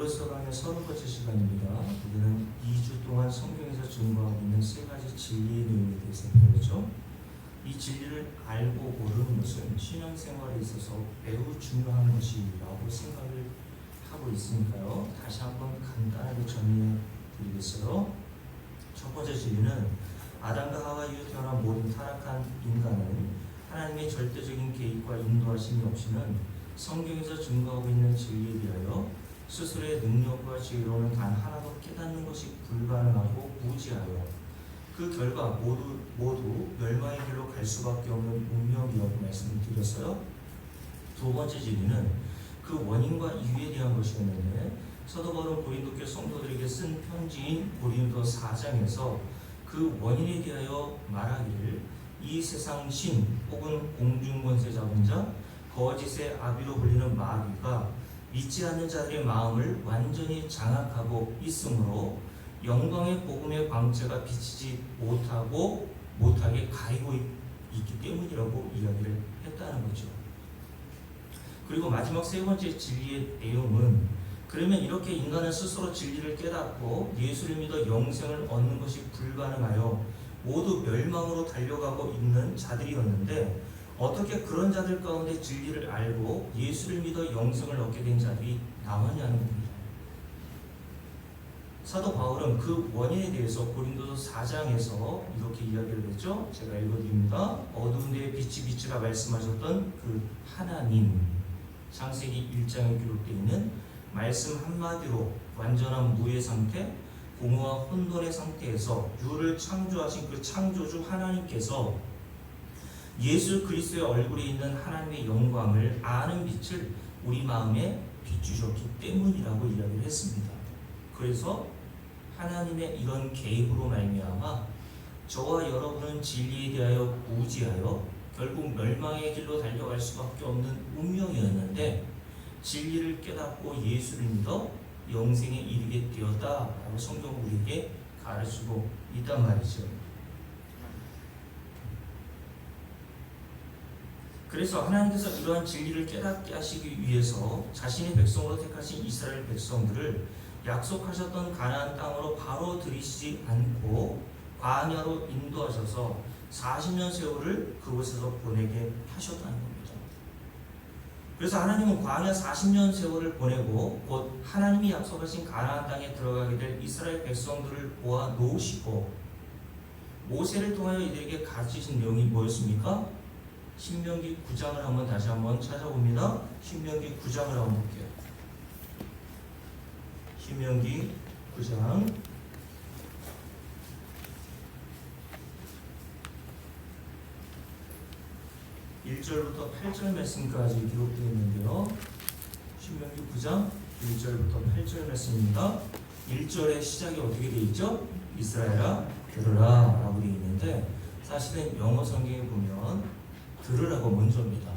골로새 강의 30번째 시간입니다. 우리는 2주 동안 성경에서 증거하고 있는 세 가지 진리의 내용에 대해서 배우죠. 이 진리를 알고 모르는 것은 신앙생활에 있어서 매우 중요한 것이라고 생각을 하고 있으니까요. 다시 한번 간단하게 정리해 드리겠어요. 첫 번째 진리는 아담과 하와 이후 태어난 모든 타락한 인간은 하나님의 절대적인 개입과 인도하심이 없이는 성경에서 증거하고 있는 진리에 대하여 스스로의 능력과 지혜로는 단 하나도 깨닫는 것이 불가능하고 무지하여 그 결과 모두 멸망의 길로 갈 수밖에 없는 운명이라고 말씀을 드렸어요. 두 번째 진리는 그 원인과 이유에 대한 것이었는데 사도 바울은 고린도교 성도들에게 쓴 편지인 고린도 4장에서 그 원인에 대하여 말하기를 이 세상 신 혹은 공중권세 잡은 자 거짓의 아비로 불리는 마귀가 믿지 않는 자들의 마음을 완전히 장악하고 있으므로 영광의 복음의 광채가 비치지 못하게 가리고 있기 때문이라고 이야기를 했다는 거죠. 그리고 마지막 세 번째 진리의 내용은 그러면 이렇게 인간은 스스로 진리를 깨닫고 예수를 믿어 영생을 얻는 것이 불가능하여 모두 멸망으로 달려가고 있는 자들이었는데 어떻게 그런 자들 가운데 진리를 알고 예수를 믿어 영생을 얻게 된 자들이 나왔냐는 겁니다. 사도 바울은 그 원인에 대해서 고린도서 4장에서 이렇게 이야기를 했죠. 제가 읽어드립니다. 어두운 데에 빛이 비치라 말씀하셨던 그 하나님, 창세기 1장에 기록되어 있는 말씀 한마디로 완전한 무의 상태, 공허와 혼돈의 상태에서 유를 창조하신 그 창조주 하나님께서 예수 그리스도의 얼굴에 있는 하나님의 영광을 아는 빛을 우리 마음에 비추셨기 때문이라고 이야기를 했습니다. 그래서 하나님의 이런 개입으로 말미암아 저와 여러분은 진리에 대하여 무지하여 결국 멸망의 길로 달려갈 수밖에 없는 운명이었는데 진리를 깨닫고 예수를 믿어 영생에 이르게 되었다라고 성경은 우리에게 가르치고 있단 말이죠. 그래서 하나님께서 이러한 진리를 깨닫게 하시기 위해서 자신의 백성으로 택하신 이스라엘 백성들을 약속하셨던 가나안 땅으로 바로 들이시지 않고 광야로 인도하셔서 40년 세월을 그곳에서 보내게 하셨다는 겁니다. 그래서 하나님은 광야 40년 세월을 보내고 곧 하나님이 약속하신 가나안 땅에 들어가게 될 이스라엘 백성들을 모아 놓으시고 모세를 통하여 이들에게 가르치신 내용이 뭐였습니까? 신명기 9장을 다시 한번 찾아봅니다. 신명기 9장을 한번 볼게요. 신명기 9장 1절부터 8절 말씀까지 기록되어 있는데요. 신명기 9장 1절부터 8절 말씀입니다. 1절의 시작이 어떻게 되어 있죠? 이스라엘아 들으라 라고 되어 있는데 사실은 영어 성경에 보면 들으라고 먼저입니다.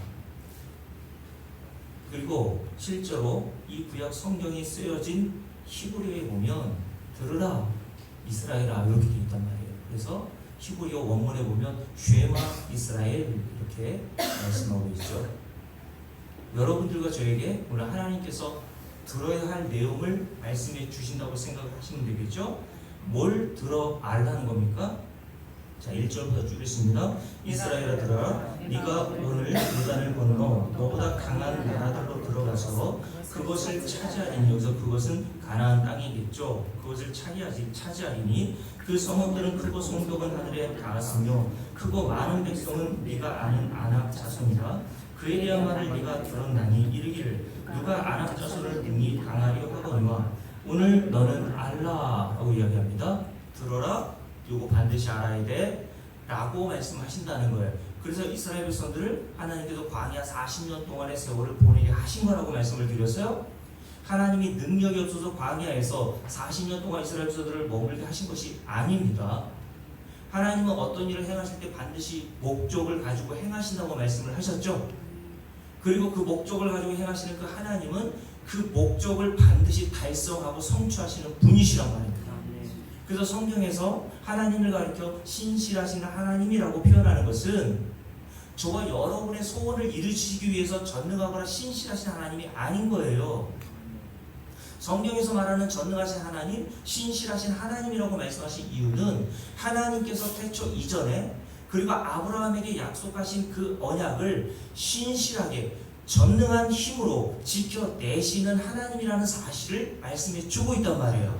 그리고 실제로 이 구약 성경이 쓰여진 히브리어에 보면 들으라 이스라엘아 이렇게 되어 있단 말이에요. 그래서 히브리어 원문에 보면 쉐마 이스라엘 이렇게 말씀하고 있죠. 여러분들과 저에게 오늘 하나님께서 들어야 할 내용을 말씀해 주신다고 생각하시면 되겠죠. 뭘 들어 알라는 겁니까? 자, 1절부터 쭉 읽습니다. 이스라엘아 들어라. 네가 오늘 요단을 건너 너보다 강한 나라들로 들어가서 그것을 차지하리니 여기서 그것은 가나안 땅이겠죠. 그것을 차지하리니 그 성읍들은 크고 성벽은 하늘에 닿았으며 크고 많은 백성은 네가 아는 아낙 자손이라. 그에 대한 말을 네가 들었나니 이르기를 누가 아낙 자손을 능히 당하려 하거니와 오늘 너는 알라라고 이야기합니다. 들어라. 이거 반드시 알아야 돼 라고 말씀하신다는 거예요. 그래서 이스라엘 백성들을 하나님께서 광야 40년 동안의 세월을 보내게 하신 거라고 말씀을 드렸어요. 하나님이 능력이 없어서 광야에서 40년 동안 이스라엘 백성들을 머물게 하신 것이 아닙니다. 하나님은 어떤 일을 행하실 때 반드시 목적을 가지고 행하신다고 말씀을 하셨죠. 그리고 그 목적을 가지고 행하시는 그 하나님은 그 목적을 반드시 달성하고 성취하시는 분이시란 말입니다. 그래서 성경에서 하나님을 가리켜 신실하신 하나님이라고 표현하는 것은 저와 여러분의 소원을 이루시기 위해서 전능하거나 신실하신 하나님이 아닌 거예요. 성경에서 말하는 전능하신 하나님, 신실하신 하나님이라고 말씀하신 이유는 하나님께서 태초 이전에 그리고 아브라함에게 약속하신 그 언약을 신실하게 전능한 힘으로 지켜내시는 하나님이라는 사실을 말씀해 주고 있단 말이에요.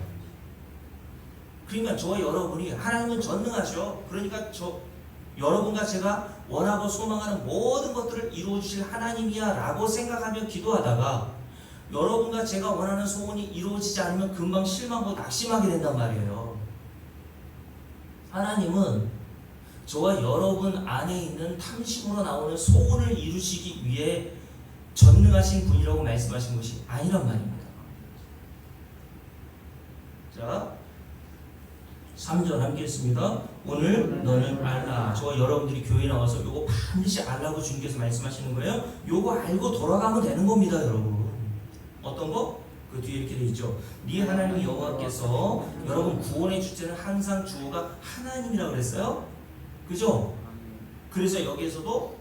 그러니까 저와 여러분이 하나님은 전능하죠. 그러니까 여러분과 제가 원하고 소망하는 모든 것들을 이루어 주실 하나님이야 라고 생각하며 기도하다가 여러분과 제가 원하는 소원이 이루어지지 않으면 금방 실망하고 낙심하게 된단 말이에요. 하나님은 저와 여러분 안에 있는 탐심으로 나오는 소원을 이루시기 위해 전능하신 분이라고 말씀하신 것이 아니란 말입니다. 자, 3절 함께 읽습니다. 오늘 너는 알라. 저와 여러분들이 교회 나와서 요거 반드시 알라고 주님께서 말씀하시는 거예요. 요거 알고 돌아가면 되는 겁니다, 여러분. 어떤 거? 그 뒤에 이렇게 돼 있죠. 네 하나님 여호와께서, 여러분 구원의 주체는 항상 주어가 하나님이라고 그랬어요. 그죠? 그래서 여기에서도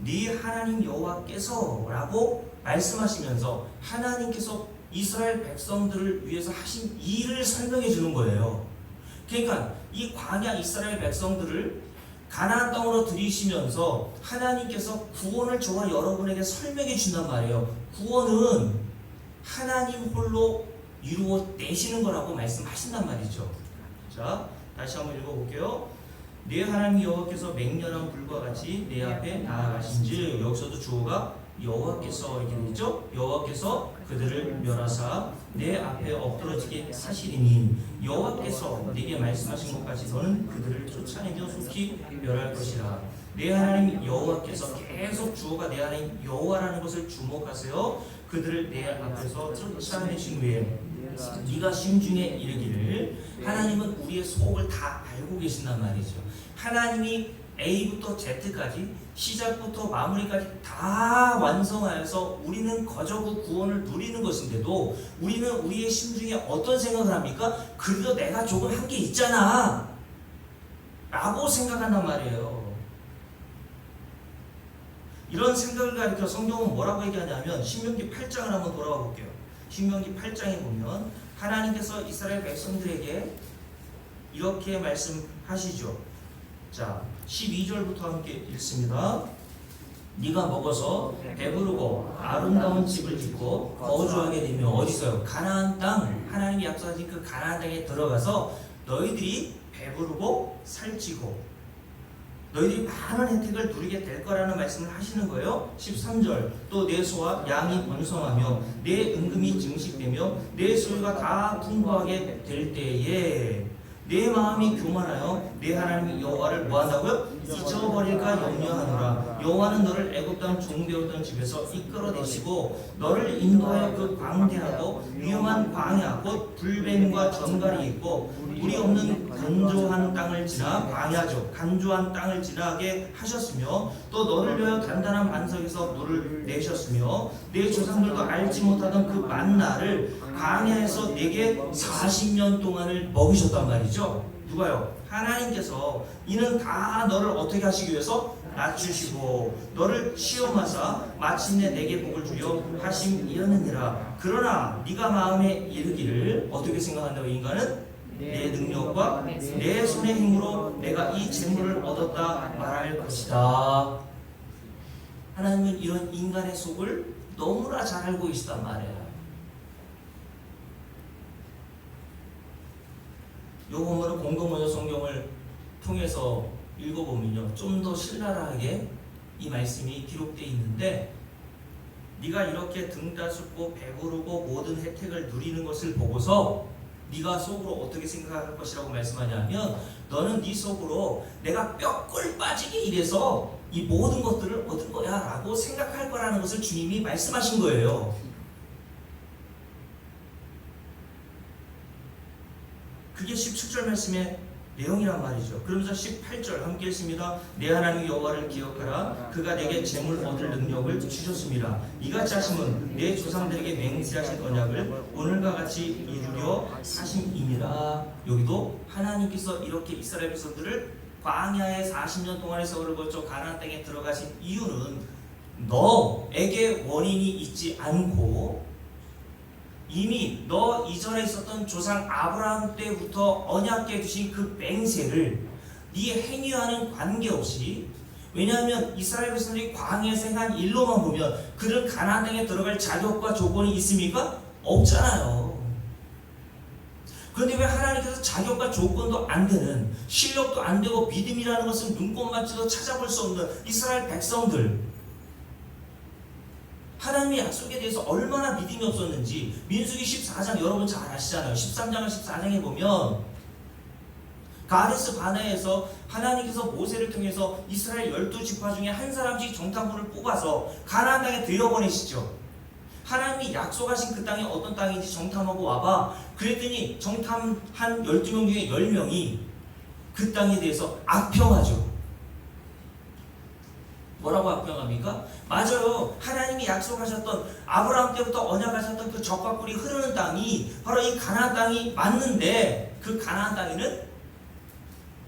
네 하나님 여호와께서 라고 말씀하시면서 하나님께서 이스라엘 백성들을 위해서 하신 일을 설명해 주는 거예요. 그러니까 이 광야 이스라엘 백성들을 가나안 땅으로 들이시면서 하나님께서 구원을 저와 여러분에게 설명해 준단 말이에요. 구원은 하나님 홀로 이루어내시는 거라고 말씀하신단 말이죠. 자, 다시 한번 읽어볼게요. 내 하나님 여호와께서 맹렬한 불과 같이 내 앞에 나아가신즉, 여기서도 주어가 여호와께서 이렇게 되죠. 여호와께서 그들을 멸하사 내 앞에 엎드러지게 하시리니 여호와께서 네게 말씀하신 것까지 너는 그들을 쫓아내며 속히 멸할 것이라. 내 하나님 여호와께서, 계속 주어가 내 하나님 여호와라는 것을 주목하세요. 그들을 내 앞에서 쫓아내신 후에 네가 심중에 이르기를, 하나님은 우리의 속을 다 알고 계신단 말이죠. 하나님이 A부터 Z까지 시작부터 마무리까지 다 완성하여서 우리는 거저구 구원을 누리는 것인데도 우리는 우리의 심중에 어떤 생각을 합니까? 그래도 내가 조금 한 게 있잖아 라고 생각한단 말이에요. 이런 생각을 가리켜 성경은 뭐라고 얘기하냐면 신명기 8장을 한번 돌아가 볼게요. 신명기 8장에 보면 하나님께서 이스라엘 백성들에게 이렇게 말씀하시죠. 자, 12절부터 함께 읽습니다. 네가 먹어서 배부르고 아름다운 집을 짓고 거주하게 되면 어디서요? 가나안 땅, 하나님이 약속하신 그 가나안 땅에 들어가서 너희들이 배부르고 살찌고 너희들이 많은 혜택을 누리게 될 거라는 말씀을 하시는 거예요. 13절, 또 내 소와 양이 번성하며 내 은금이 증식되며 내 소유가 다 풍부하게 될 때에 내 마음이 교만하여 내 하나님 여호와를 뭐한다고요? 잊어버릴까 염려하노라. 여호와는 너를 애굽 땅 종되었던 집에서 이끌어내시고 너를 인도하여 그 광대하고 위험한 광야 곧 불뱀과 전갈이 있고 물이 없는 간조한 땅을 지나, 광야죠, 간조한 땅을 지나게 하셨으며 또 너를 위하여 단단한 반석에서 물을 내셨으며 내 조상들도 알지 못하던 그 만나를 광야에서 내게 40년 동안을 먹이셨단 말이죠. 누가요? 하나님께서. 이는 다 너를 어떻게 하시기 위해서? 낮추시고 너를 시험하사 마침내 내게 복을 주려 하심이었느니라. 그러나 네가 마음에 이르기를, 어떻게 생각한다고 인간은? 내 능력과 내 손의 힘으로 내가 이 재물을 얻었다 말할 것이다. 하나님은 이런 인간의 속을 너무나 잘 알고 계시단 말이에요. 요 본문을 공동번역 성경을 통해서 읽어보면요, 좀 더 신랄하게 이 말씀이 기록되어 있는데, 네가 이렇게 등다sup고 배부르고 모든 혜택을 누리는 것을 보고서 네가 속으로 어떻게 생각할 것이라고 말씀하냐면, 너는 네 속으로 내가 뼈골 빠지게 일해서 이 모든 것들을 얻은 거야 라고 생각할 거라는 것을 주님이 말씀하신 거예요. 그게 17절 말씀의 내용이란 말이죠. 그러면서 18절 함께 읽습니다. 내 하나님 여호와를 기억하라. 그가 내게 재물 얻을 능력을 주셨습니다. 이같이 하심은 내 조상들에게 맹세하신 언약을 오늘과 같이 이루려 하심이니라. 여기도 하나님께서 이렇게 이스라엘 백성들을 광야에 40년 동안의 세월을 거쳐 가나안 땅에 들어가신 이유는 너에게 원인이 있지 않고 이미 너 이전에 있었던 조상 아브라함 때부터 언약궤 두신 그 맹세를 네 행위와는 관계없이, 왜냐하면 이스라엘 백성들이 광야에서 행한 일로만 보면 그들은 가나안 땅에 들어갈 자격과 조건이 있습니까? 없잖아요. 그런데 왜 하나님께서 자격과 조건도 안 되는, 실력도 안 되고 믿음이라는 것은 눈꼽만치도 찾아볼 수 없는 이스라엘 백성들, 하나님의 약속에 대해서 얼마나 믿음이 없었는지 민수기 14장 여러분 잘 아시잖아요. 13장과 14장에 보면 가데스 바네에서 하나님께서 모세를 통해서 이스라엘 12지파 중에 한 사람씩 정탐꾼을 뽑아서 가나안 땅에 들여보내시죠. 하나님이 약속하신 그 땅이 어떤 땅인지 정탐하고 와봐. 그랬더니 정탐한 12명 중에 10명이 그 땅에 대해서 악평하죠. 뭐라고 악평합니까? 맞아요. 하나님이 약속하셨던, 아브라함 때부터 언약하셨던 그 젖과 꿀이 흐르는 땅이 바로 이 가나안 땅이 맞는데, 그 가나안 땅에는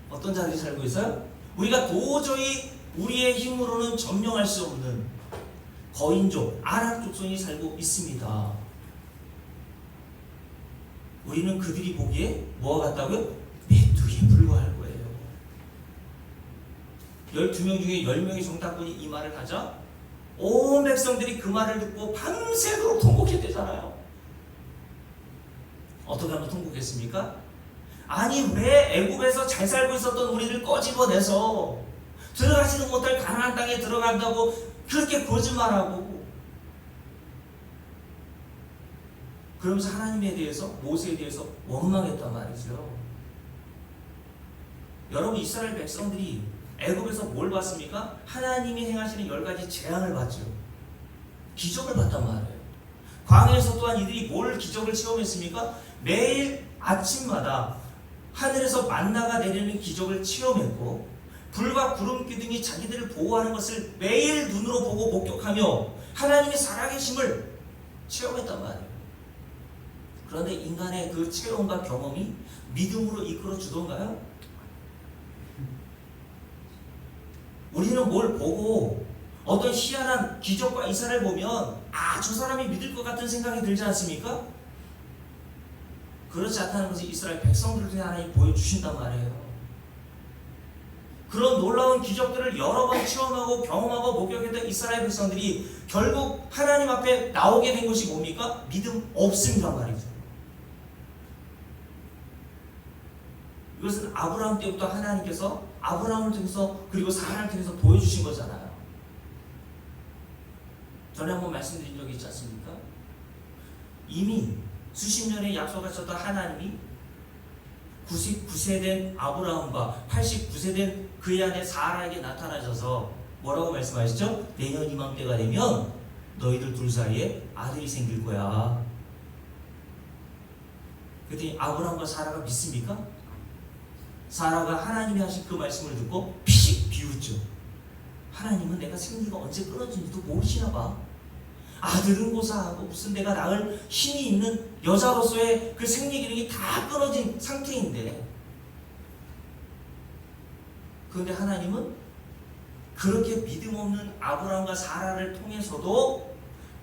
어떤 자들이 살고 있어요? 우리가 도저히 우리의 힘으로는 점령할 수 없는 거인족, 아람 족속이 살고 있습니다. 우리는 그들이 보기에 뭐가 같다고요? 메뚜기에 불과할 거예요. 12명 중에 10명의 정탐꾼이 이 말을 하자 온 백성들이 그 말을 듣고 밤새도록 통곡했대잖아요. 어떻게 하면 통곡했습니까? 아니, 왜 애굽에서 잘 살고 있었던 우리를 꺼집어내서 들어가지도 못할 가나안 땅에 들어간다고 그렇게 거짓말하고, 그러면서 하나님에 대해서, 모세에 대해서 원망했단 말이죠. 여러분, 이스라엘 백성들이 애굽에서 뭘 봤습니까? 하나님이 행하시는 10가지 재앙을 봤죠. 기적을 봤단 말이에요. 광야에서 또한 이들이 뭘 기적을 체험했습니까? 매일 아침마다 하늘에서 만나가 내리는 기적을 체험했고, 불과 구름 기둥이 자기들을 보호하는 것을 매일 눈으로 보고 목격하며 하나님의 살아계심을 체험했단 말이에요. 그런데 인간의 그 체험과 경험이 믿음으로 이끌어 주던가요? 우리는 뭘 보고 어떤 희한한 기적과 이사를 보면 저 사람이 믿을 것 같은 생각이 들지 않습니까? 그렇지 않다는 것을 이스라엘 백성들을 통해 하나님이 보여주신단 말이에요. 그런 놀라운 기적들을 여러 번 체험하고 경험하고 목격했던 이스라엘 백성들이 결국 하나님 앞에 나오게 된 것이 뭡니까? 믿음 없습니다 말이죠. 이것은 아브라함 때부터 하나님께서 아브라함을 통해서, 그리고 사라를 통해서 보여주신 거잖아요. 전에 한번 말씀드린 적이 있지 않습니까? 이미 수십 년에 약속하셨던 하나님이 99세된 아브라함과 89세된 그의 아내 사라에게 나타나셔서 뭐라고 말씀하시죠? 내년 이맘때가 되면 너희들 둘 사이에 아들이 생길 거야. 그랬더니 아브라함과 사라가 믿습니까? 사라가 하나님이 하신 그 말씀을 듣고 피식 비웃죠. 하나님은 내가 생리가 언제 끊어진지도 모르시나 봐. 아들은 고사하고 무슨 내가 낳을 힘이 있는 여자로서의 그 생리 기능이 다 끊어진 상태인데, 그런데 하나님은 그렇게 믿음 없는 아브라함과 사라를 통해서도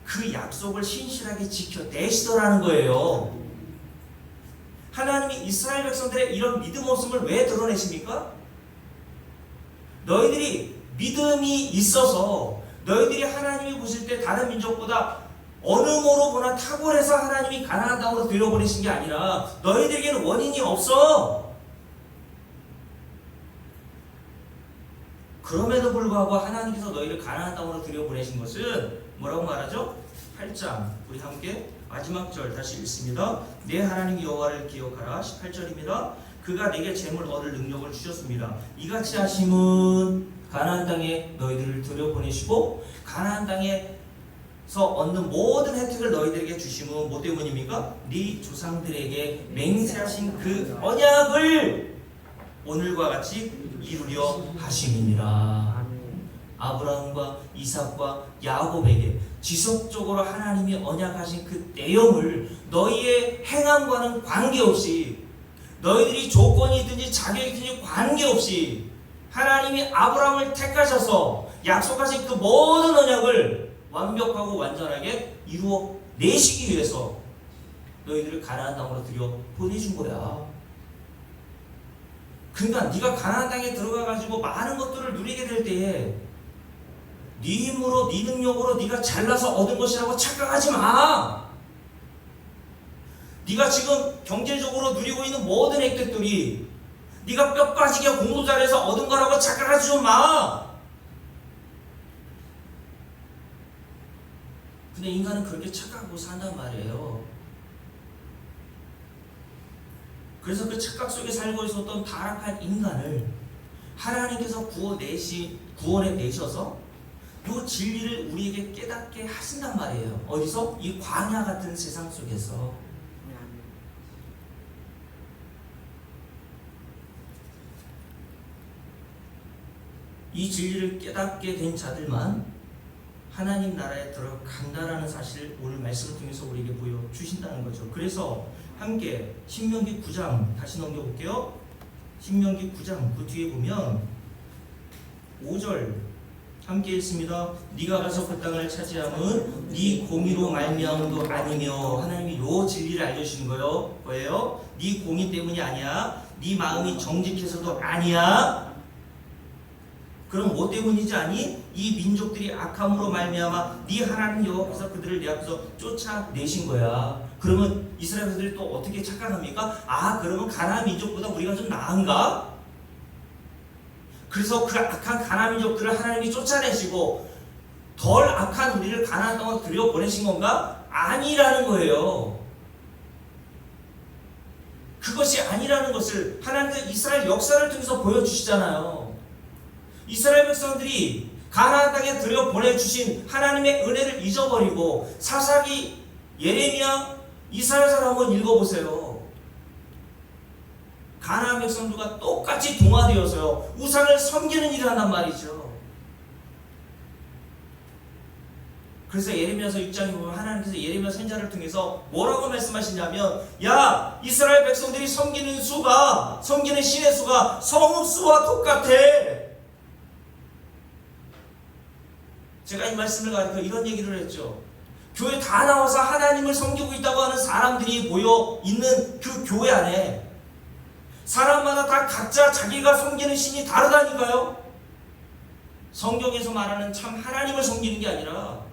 그 약속을 신실하게 지켜내시더라는 거예요. 하나님이 이스라엘 백성들의 이런 믿음 없음을 왜 드러내십니까? 너희들이 믿음이 있어서, 너희들이 하나님이 보실 때 다른 민족보다 어느 모로 보나 탁월해서 하나님이 가나안 땅으로 들여보내신 게 아니라 너희들에게는 원인이 없어. 그럼에도 불구하고 하나님께서 너희를 가나안 땅으로 들여보내신 것은 뭐라고 말하죠? 8장 우리 함께 마지막 절 다시 읽습니다. 내 하나님 여호와를 기억하라. 18절입니다. 그가 내게 재물 얻을 능력을 주셨습니다. 이같이 하심은 가나안 땅에 너희들을 들여보내시고 가나안 땅에서 얻는 모든 혜택을 너희들에게 주심은 뭐 때문입니까? 네 조상들에게 맹세하신 그 언약을 오늘과 같이 이루려 하심이니라. 아브라함과 이삭과 야곱에게 지속적으로 하나님이 언약하신 그 내용을 너희의 행함과는 관계없이, 너희들이 조건이 있든지 자격이 있든지 관계없이 하나님이 아브라함을 택하셔서 약속하신 그 모든 언약을 완벽하고 완전하게 이루어 내시기 위해서 너희들을 가나안 땅으로 들여 보내준 거야. 그러니까 네가 가나안 땅에 들어가가지고 많은 것들을 누리게 될 때에 네 힘으로 네 능력으로 네가 잘나서 얻은 것이라고 착각하지 마. 네가 지금 경제적으로 누리고 있는 모든 혜택들이 네가 뼈 빠지게 공부 잘해서 얻은 거라고 착각하지 좀 마. 근데 인간은 그렇게 착각하고 산단 말이에요. 그래서 그 착각 속에 살고 있었던 타락한 인간을 하나님께서 구원해 내셔서 이 진리를 우리에게 깨닫게 하신단 말이에요. 어디서? 이 광야 같은 세상 속에서. 이 진리를 깨닫게 된 자들만 하나님 나라에 들어간다라는 사실을 오늘 말씀을 통해서 우리에게 보여주신다는 거죠. 그래서 함께 신명기 9장 다시 넘겨볼게요. 신명기 9장 그 뒤에 보면 5절 함께 읽습니다. 네가 가서 그 땅을 차지함은 네 공의로 말미암음도 아니며, 하나님이 요 진리를 알려주신 거예요. 네 공의 때문이 아니야. 네 마음이 정직해서도 아니야. 그럼 뭐 때문이지 아니? 이 민족들이 악함으로 말미암아 네 하나님 여호와께서 그들을 내 앞에서 쫓아내신 거야. 그러면 이스라엘 백성들이 또 어떻게 착각합니까? 아, 그러면 가나안 민족보다 우리가 좀 나은가? 그래서 그 악한 가나안 민족들을 하나님이 쫓아내시고 덜 악한 우리를 가나안 땅으로 들여보내신 건가? 아니라는 거예요. 그것이 아니라는 것을 하나님께서 이스라엘 역사를 통해서 보여주시잖아요. 이스라엘 백성들이 가나안 땅에 들여보내주신 하나님의 은혜를 잊어버리고 사사기, 예레미야, 이사야서를 한번 읽어보세요. 가나안 백성들과 똑같이 동화되어서요 우상을 섬기는 일을 한단 말이죠. 그래서 예레미야서 6장에 보면 하나님께서 예레미야 선지자를 통해서 뭐라고 말씀하시냐면, 야, 이스라엘 백성들이 섬기는 수가, 섬기는 신의 수가 성읍 수와 똑같아. 제가 이 말씀을 가지고 이런 얘기를 했죠. 교회 다 나와서 하나님을 섬기고 있다고 하는 사람들이 모여 있는 그 교회 안에 사람마다 다 각자 자기가 섬기는 신이 다르다니까요. 성경에서 말하는 참 하나님을 섬기는 게 아니라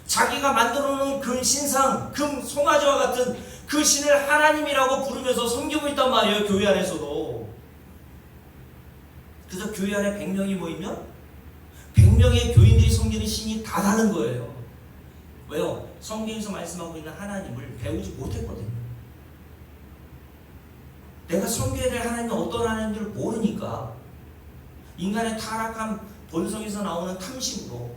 자기가 만들어 놓은 금 신상, 금 송아지와 같은 그 신을 하나님이라고 부르면서 섬기고 있단 말이에요. 교회 안에서도. 그래서 교회 안에 100명이 모이면 100명의 교인들이 섬기는 신이 다 다른 거예요. 왜요? 성경에서 말씀하고 있는 하나님을 배우지 못했거든요. 내가 섬겨야 될 하나님이 어떤 하나님들을 모르니까 인간의 타락한 본성에서 나오는 탐심으로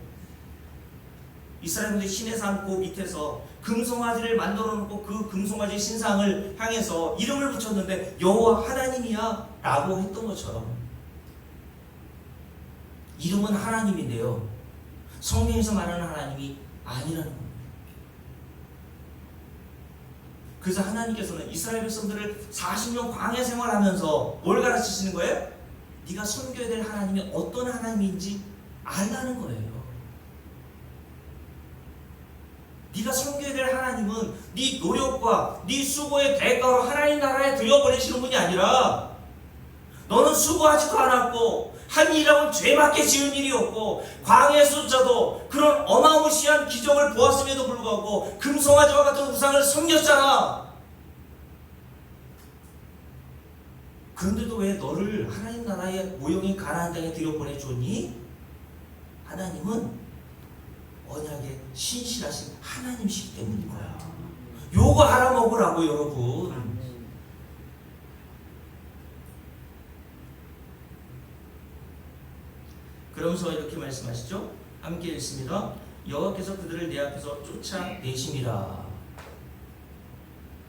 이스라엘들이 신의 산 그 밑에서 금송아지를 만들어 놓고 그 금송아지 신상을 향해서 이름을 붙였는데 여호와 하나님이야 라고 했던 것처럼 이름은 하나님인데요 성경에서 말하는 하나님이 아니라는 겁니다. 그래서 하나님께서는 이스라엘 백성들을 40년 광야 생활하면서 뭘 가르치시는 거예요? 네가 섬겨야 될 하나님이 어떤 하나님인지 알라는 거예요. 네가 섬겨야 될 하나님은 네 노력과 네 수고의 대가로 하나님 나라에 들여보내시는 분이 아니라 너는 수고하지도 않았고 한 일이라고는 죄밖에 지은 일이 없고 광야에서조차도 그런 어마무시한 기적을 보았음에도 불구하고 금송아지와 같은 우상을 섬겼잖아. 그런데도 왜 너를 하나님 나라의 모형인 가나안 땅에 들여보내줬니? 하나님은 언약의 신실하신 하나님이시기 때문인 거야. 요거 알아먹으라고 여러분. 그러면서 이렇게 말씀하시죠. 함께 읽습니다. 여호와께서 그들을 내 앞에서 쫓아내심이라.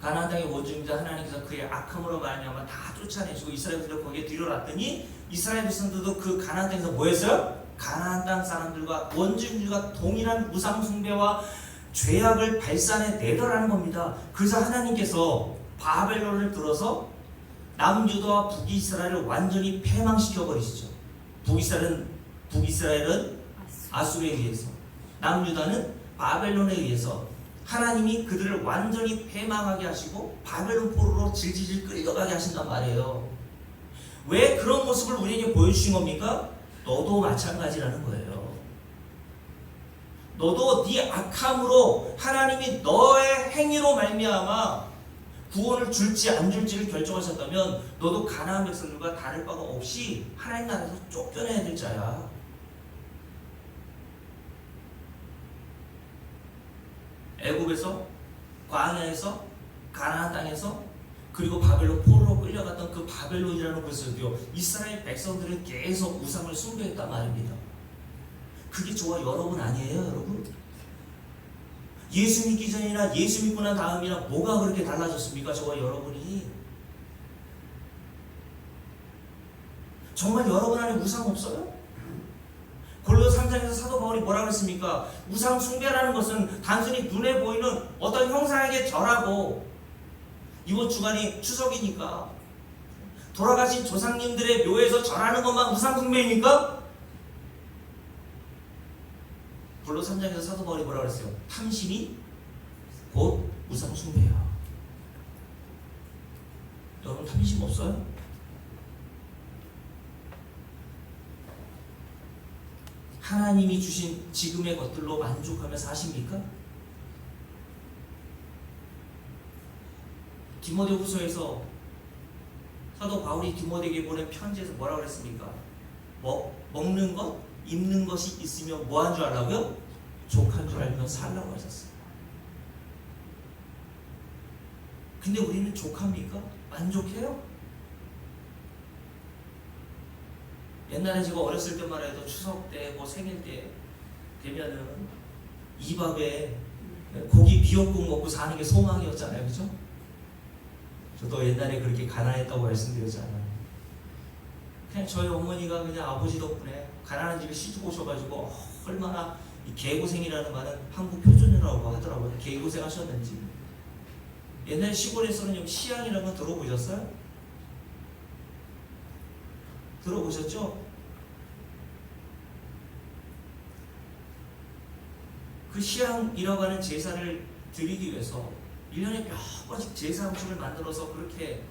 가나안 땅의 원주민들 하나님께서 그의 악함으로 말미암아 다 쫓아내시고 이스라엘 백성들을 거기에 들여놨더니 이스라엘 백성들도 그 가나안 땅에서 뭐 했어요? 가나안 땅 사람들과 원주민들과 동일한 우상 숭배와 죄악을 발산해 내더라는 겁니다. 그래서 하나님께서 바벨론을 들어서 남유다와 북이스라엘을 완전히 패망시켜 버리시죠. 북이스라엘은 아수르에 의해서, 남유다는 바벨론에 의해서 하나님이 그들을 완전히 패망하게 하시고 바벨론 포로로 질질질 끌려가게 하신단 말이에요. 왜 그런 모습을 우리에게 보여주신 겁니까? 너도 마찬가지라는 거예요. 너도 네 악함으로 하나님이 너의 행위로 말미암아 구원을 줄지 안 줄지를 결정하셨다면 너도 가나안 백성들과 다를 바가 없이 하나님 나라에서 쫓겨내야 될 자야. 애굽에서, 광야에서, 가나안 땅에서, 그리고 바벨론 포로로 끌려갔던 그 바벨론이라는 곳에서도요, 이스라엘 백성들은 계속 우상을 숭배했단 말입니다. 그게 저와 여러분 아니에요, 여러분? 예수 믿기 전이나 예수 믿고 난 다음이나 뭐가 그렇게 달라졌습니까, 저와 여러분이? 정말 여러분 안에 우상 없어요? 골로새 3장에서 사도 바울이 뭐라고 했습니까? 우상 숭배라는 것은 단순히 눈에 보이는 어떤 형상에게 절하고, 이번 주간이 추석이니까 돌아가신 조상님들의 묘에서 절하는 것만 우상 숭배입니까? 골로새 3장에서 사도 바울이 뭐라고 했어요? 탐심이 곧 우상 숭배야. 여러분 탐심 없어요? 하나님이 주신 지금의 것들로 만족하며 사십니까? 디모데후서에서 사도 바울이 디모데에게 보낸 편지에서 뭐라고 그랬습니까? 먹는 것, 입는 것이 있으면 뭐 한 줄 알라고요? 족한 줄 알면 살라고 하셨어요. 근데 우리는 족합니까? 만족해요? 옛날에 제가 어렸을 때만 해도 추석 때, 뭐 생일 때 되면은 이 밥에 고기 미역국 먹고 사는 게 소망이었잖아요, 그죠? 저도 옛날에 그렇게 가난했다고 말씀드렸잖아요. 그냥 저희 어머니가 그냥 아버지 덕분에 가난한 집에 시집 오셔가지고 얼마나 이 개고생이라는 말은 한국 표준어라고 하더라고요. 개고생 하셨는지. 옛날 시골에서는 시향이라는 거 들어보셨어요? 들어보셨죠? 그 시향이라고 하는 제사를 드리기 위해서 1년에 몇 번씩 제사 음식을 만들어서 그렇게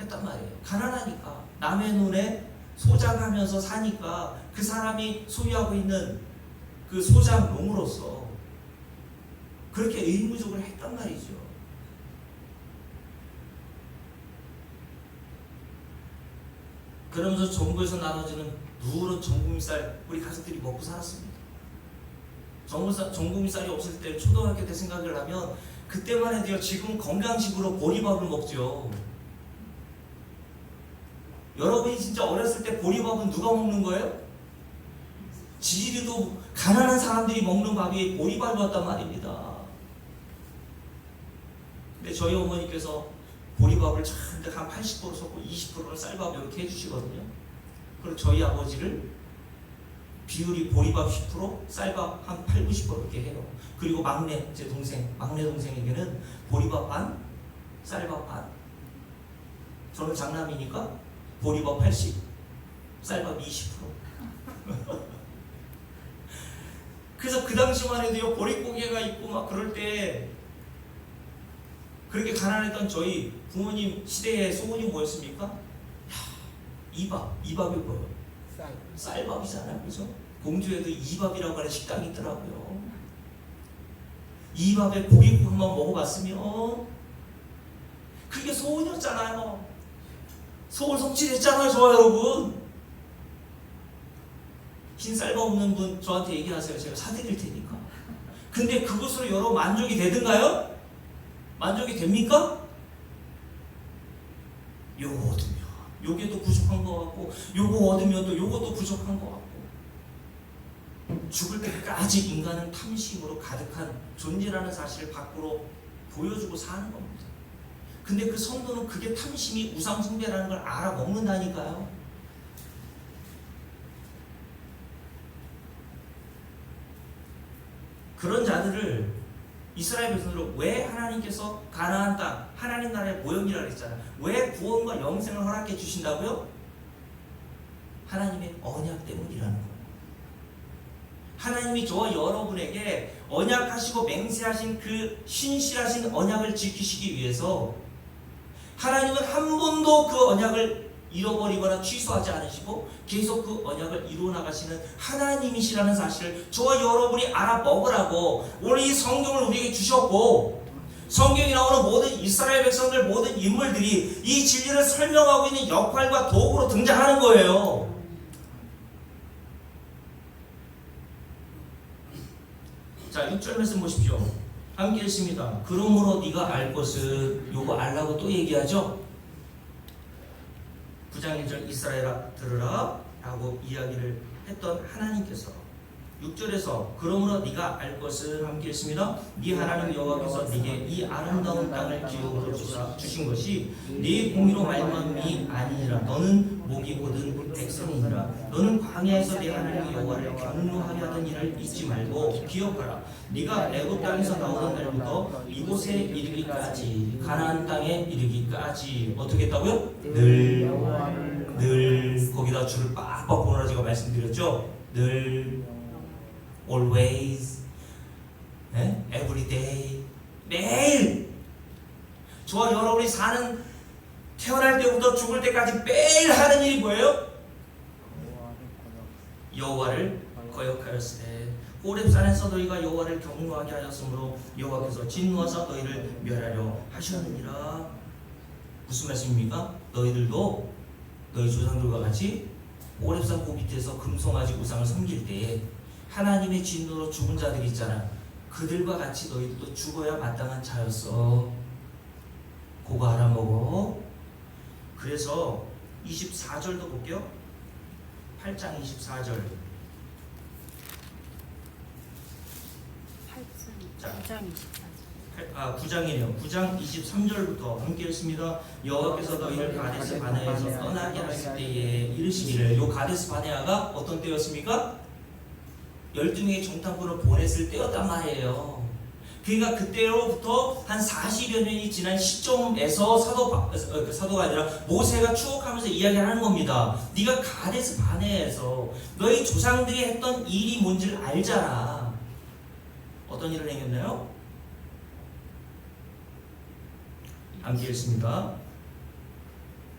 했단 말이에요. 가난하니까 남의 눈에 소장하면서 사니까 그 사람이 소유하고 있는 그 소장 농으로서 그렇게 의무적으로 했단 말이죠. 그러면서 정부에서 나눠주는 누런 전국민쌀 우리 가족들이 먹고 살았습니다. 전국민쌀이 없을 때 초등학교 때 생각을 하면 그때만 해도요, 지금 건강식으로 보리밥을 먹죠. 여러분이 진짜 어렸을 때 보리밥은 누가 먹는 거예요? 지리도 가난한 사람들이 먹는 밥이 보리밥이었단 말입니다. 근데 저희 어머니께서 보리밥을 잔뜩 한 80% 섞고 20%는 쌀밥 이렇게 해주시거든요. 그리고 저희 아버지를 비율이 보리밥 10%, 쌀밥 한 8, 90% 이렇게 해요. 그리고 막내, 제 동생, 막내 동생에게는 보리밥 반, 쌀밥 반. 저는 장남이니까 보리밥 80, 쌀밥 20%. 그래서 그 당시만 해도요, 보릿고개가 있고 막 그럴 때 그렇게 가난했던 저희 부모님 시대의 소원이 뭐였습니까? 이밥이 뭐예요? 쌀밥이잖아요, 그죠? 공주에도 이밥이라고 하는 식당이 있더라고요. 이밥에 고깃국 한번 먹어봤으면 그게 소원이었잖아요. 소원 성취됐잖아요, 저와 여러분. 흰 쌀밥 없는 분 저한테 얘기하세요. 제가 사드릴 테니까. 근데 그것으로 여러분 만족이 되든가요? 만족이 됩니까? 요거 얻으면 요게 또 부족한 것 같고, 요거 얻으면 또 요것도 부족한 것 같고, 죽을 때까지 인간은 탐심으로 가득한 존재라는 사실을 밖으로 보여주고 사는 겁니다. 근데 그 성도는 그게 탐심이 우상숭배라는 걸 알아먹는다니까요. 그런 자들을 이스라엘 백성들은 왜 하나님께서 가나안 땅, 하나님 나라의 모형이라고 했잖아요. 왜 구원과 영생을 허락해 주신다고요? 하나님의 언약 때문이라는 거예요. 하나님이 저와 여러분에게 언약하시고 맹세하신 그 신실하신 언약을 지키시기 위해서 하나님은 한 번도 그 언약을 잃어버리거나 취소하지 않으시고 계속 그 언약을 이루어 나가시는 하나님이시라는 사실을 저와 여러분이 알아먹으라고 오늘 이 성경을 우리에게 주셨고, 성경에 나오는 모든 이스라엘 백성들 모든 인물들이 이 진리를 설명하고 있는 역할과 도구로 등장하는 거예요. 자, 6절 말씀 보십시오. 함께 읽습니다. 그러므로 네가 알 것은, 요거 알라고 또 얘기하죠. 9장 1절 이스라엘아 들으라 라고 이야기를 했던 하나님께서 6절에서 그러므로 네가 알 것을 함께 했습니다. 네 하나님 여호와께서 네게 이 아름다운 땅을 기업으로 주신 것이 네 공의로 말미암이 아니니라. 너는 목이 고든 백성이니라. 너는 광야에서 네 하나님 여호와를 경노하게 하던 일을 잊지 말고 기억하라. 네가 애굽 땅에서 나오던 날부터 이곳에 이르기까지 가나안 땅에 이르기까지 어떻게 했다고요? 늘 거기다 줄을 빡빡 보느라 제가 말씀드렸죠. 늘 always, every day, 매일. 저와 여러분이 사는 태어날 때부터 죽을 때까지 매일 하는 일이 뭐예요? 여호와를 거역하였으되 호렙산에서 너희가 여호와를 경노하게 하였으므로 여호와께서 진노하사 너희를 멸하려 하셨느니라. 무슨 말씀입니까? 너희들도 너희 조상들과 같이 호렙산 그 밑에서 금송아지 우상을 섬길 때에 하나님의 진노로 죽은 자들이 있잖아. 그들과 같이 너희도 죽어야 마땅한 자였어. 그거 알아먹어. 그래서 24절도 볼게요. 8장 24절. 9장이네요. 9장 23절부터 함께 읽습니다. 여호와께서 너희를 가데스 바네아에서 떠나게 하실 때에 이르시기를. 요 가데스 바네아가 어떤 때였습니까? 12명의 정탐꾼을 보냈을 때였단 말이에요. 그러니까 그때로부터 한 40여 년이 지난 시점에서 사도가 아니라 모세가 추억하면서 이야기를 하는 겁니다. 네가 가데스 바네아에서 너희 조상들이 했던 일이 뭔지를 알잖아. 어떤 일을 행했나요? 함께 읽습니다.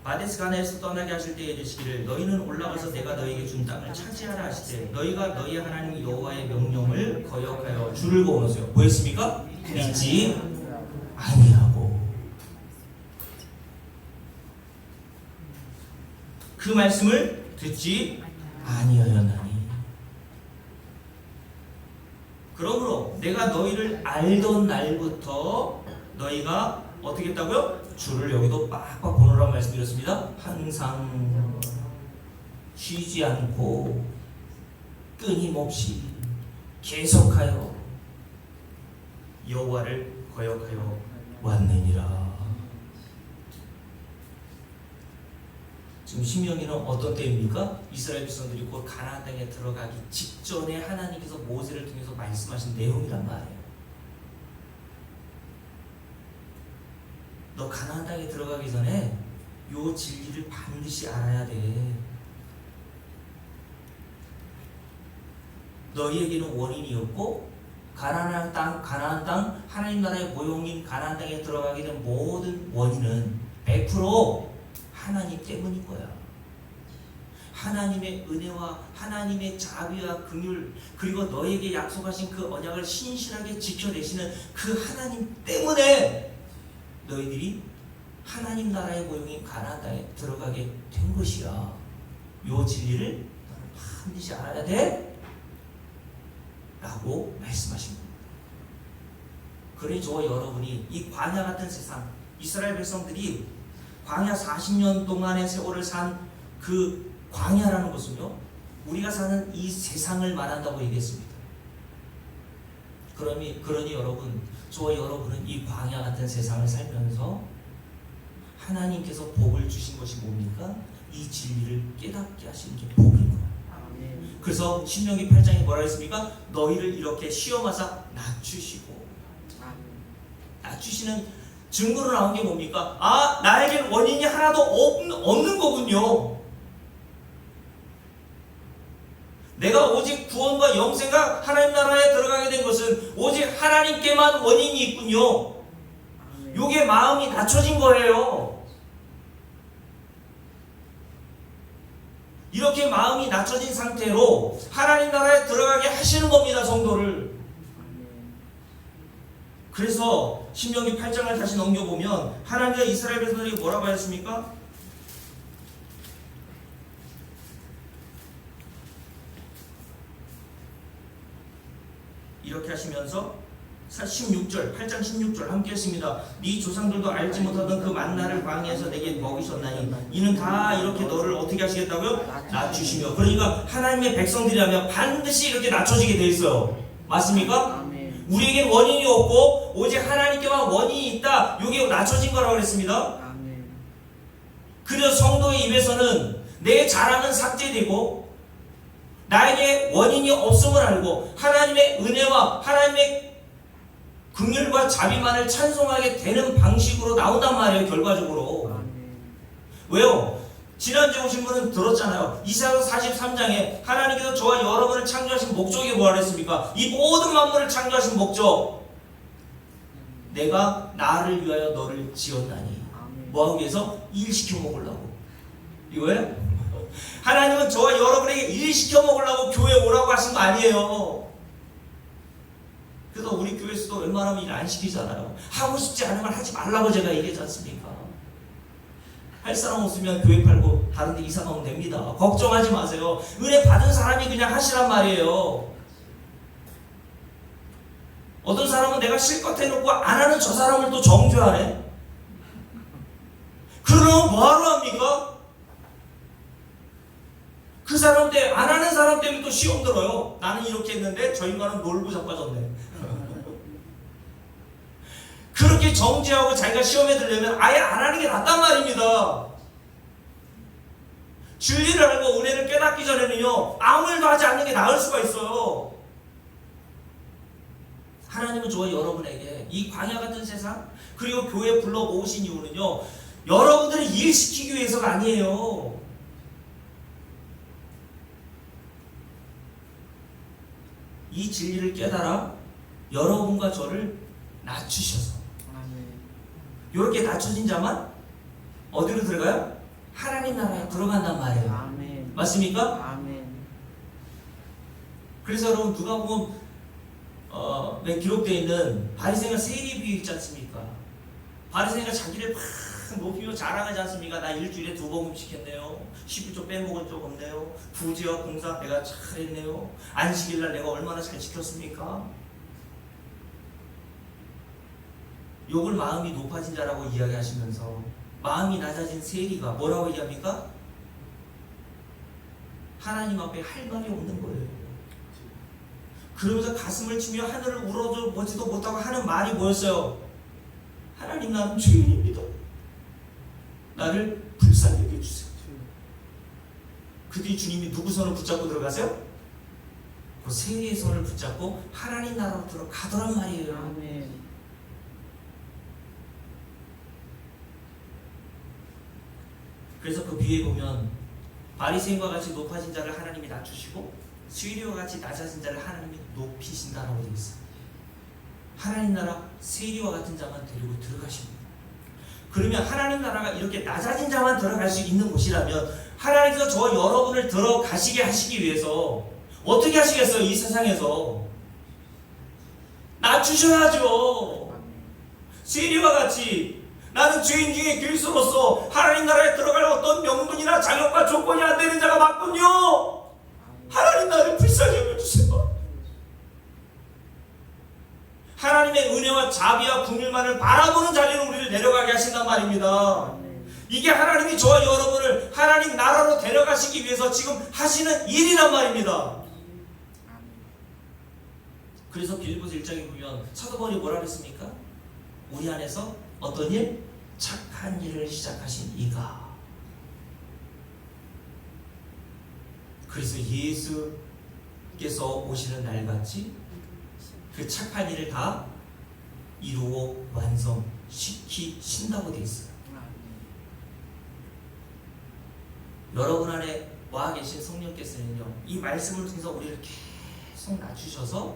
바데스 가네에서 떠나게 하실 때에 이르시기를 너희는 올라가서 내가 너희에게 준 땅을 차지하라 하시되 너희가 너희 하나님 여호와의 명령을 거역하여 줄을 그어놓으세요. 뭐였습니까? 믿지 아니하고. 그 말씀을 듣지 아니하였나니. 그러므로 내가 너희를 알던 날부터 너희가 어떻게 했다고요? 줄을 여기도 빡빡 보느라고 말씀드렸습니다. 항상 쉬지 않고 끊임없이 계속하여 여호와를 거역하여 왔느니라. 지금 신명기는 어떤 때입니까? 이스라엘 백성들이 곧 가나안 땅에 들어가기 직전에 하나님께서 모세를 통해서 말씀하신 내용이란 말이에요. 너 가나안 땅에 들어가기 전에 요 진리를 반드시 알아야 돼. 너희에게는 원인이었고 가나안 땅 하나님 나라의 모형인 가나안 땅에 들어가게 된 모든 원인은 100% 하나님 때문인 거야. 하나님의 은혜와 하나님의 자비와 긍휼, 그리고 너에게 약속하신 그 언약을 신실하게 지켜내시는 그 하나님 때문에 너희들이 하나님 나라의 모형인 가나안 땅에 들어가게 된 것이야. 요 진리를 반드시 알아야 돼 라고 말씀하신 겁니다. 그러니 저와 여러분이 이 광야 같은 세상, 이스라엘 백성들이 광야 40년 동안의 세월을 산 그 광야라는 것은요, 우리가 사는 이 세상을 말한다고 얘기했습니다. 그러니 여러분, 저와 여러분은 이 광야 같은 세상을 살면서 하나님께서 복을 주신 것이 뭡니까? 이 진리를 깨닫게 하시는 게 복인 거예요. 그래서 신명기 8장에 뭐라 했습니까? 너희를 이렇게 시험하사 낮추시고, 낮추시는 증거로 나온 게 뭡니까? 아, 나에겐 원인이 하나도 없는 거군요. 내가 오직 구원과 영생과 하나님 나라에 들어가게 된 것은 오직 하나님께만 원인이 있군요. 요게 마음이 낮춰진 거예요. 이렇게 마음이 낮춰진 상태로 하나님 나라에 들어가게 하시는 겁니다, 성도를. 그래서 신명기 8장을 다시 넘겨보면 하나님과 이스라엘 백성들이 뭐라고 하였습니까? 이렇게 하시면서 16절, 8장 16절 함께 했습니다. 네 조상들도 알지 못하던 그 만나를 광야에서 내게 먹이셨나니 이는 다 이렇게 너를 어떻게 하시겠다고요? 낮추시며. 그러니까 하나님의 백성들이라면 반드시 이렇게 낮춰지게 돼 있어요. 맞습니까? 우리에게 원인이 없고 오직 하나님께만 원인이 있다. 이게 낮춰진 거라고 그랬습니다. 그래서 성도의 입에서는 내 자랑은 삭제되고 나에게 원인이 없음을 알고 하나님의 은혜와 하나님의 긍휼과 자비만을 찬송하게 되는 방식으로 나온단 말이에요. 결과적으로. 왜요? 지난주에 오신 분은 들었잖아요. 이사야서 43장에 하나님께서 저와 여러분을 창조하신 목적이 뭐라 했습니까? 이 모든 만물을 창조하신 목적, 내가 나를 위하여 너를 지었나니. 뭐하기 위해서? 일시켜 먹으려고. 이거예요? 하나님은 저와 여러분에게 일시켜 먹으려고 교회에 오라고 하신 거 아니에요. 그래서 우리 교회에서도 웬만하면 일 안 시키잖아요. 하고 싶지 않으면 하지 말라고 제가 얘기하지 않습니까? 할 사람 없으면 교회 팔고 다른 데 이사 가면 됩니다. 걱정하지 마세요. 은혜 받은 사람이 그냥 하시란 말이에요. 어떤 사람은 내가 실컷 해놓고 안 하는 저 사람을 또 정죄하네. 그럼 뭐하러 합니까? 그 사람 때 안 하는 사람 때문에 또 시험 들어요. 나는 이렇게 했는데 저 인간은 놀고 자빠졌네. 그렇게 정죄하고 자기가 시험에 들려면 아예 안 하는 게 낫단 말입니다. 진리를 알고 은혜를 깨닫기 전에는요, 아무 일도 하지 않는 게 나을 수가 있어요. 하나님은 저와 여러분에게 이 광야 같은 세상, 그리고 교회에 불러 모으신 이유는요, 여러분들을 일시키기 위해서가 아니에요. 이 진리를 깨달아 여러분과 저를 낮추셔서 이렇게 낮춰진 자만 어디로 들어가요? 하나님 나라에 들어간단 말이에요. 아멘. 맞습니까? 아멘. 그래서 여러분 누가복음 에 기록되어 있는 바리새인과 세리비 있지 않습니까? 바리새인가 자기를 막 높이며 자랑하지 않습니까? 나 일주일에 2번씩 했네요. 11조 빼먹은 적 없네요. 부지와 공사 내가 잘했네요. 안식일날 내가 얼마나 잘 지켰습니까? 욕을 마음이 높아진 자라고 이야기하시면서 마음이 낮아진 세리가 뭐라고 얘기합니까? 하나님 앞에 할 말이 없는 거예요. 그러면서 가슴을 치며 하늘을 우러져 보지도 못하고 하는 말이 뭐였어요? 하나님, 나는 죄인입니다. 나를 불쌍히 여겨주세요. 그 뒤 주님이 누구 손을 붙잡고 들어가세요? 그 세리의 손을 붙잡고 하나님 나라로 들어가더란 말이에요. 아멘. 그래서 그 비유에 보면 바리새인과 같이 높아진 자를 하나님이 낮추시고 세리와 같이 낮아진 자를 하나님이 높이신다라고 되어 있어요. 하나님 나라 세리와 같은 자만 데리고 들어가십니다. 그러면 하나님 나라가 이렇게 낮아진 자만 들어갈 수 있는 곳이라면 하나님께서 저와 여러분을 들어가시게 하시기 위해서 어떻게 하시겠어요? 이 세상에서 낮추셔야죠. 세리와 같이 나는 죄인 중에 그리스도로서 하나님 나라에 들어갈 어떤 명분이나 자격과 조건이 안 되는 자가 맞군요. 하나님 나를 불쌍히 여겨주세요. 하나님의 은혜와 자비와 긍휼만을 바라보는 자리로 우리를 내려가게 하신단 말입니다. 이게 하나님이 저와 여러분을 하나님 나라로 데려가시기 위해서 지금 하시는 일이란 말입니다. 그래서 빌립보서 1장에 보면 사도 바울이 뭐라 그랬습니까? 우리 안에서 어떤 일? 착한 일을 시작하신 이가. 그래서 예수께서 오시는 날같이 그 착한 일을 다 이루어 완성시키신다고 되어 있어요. 여러분 안에 와 계신 성령께서는요, 이 말씀을 통해서 우리를 계속 낮추셔서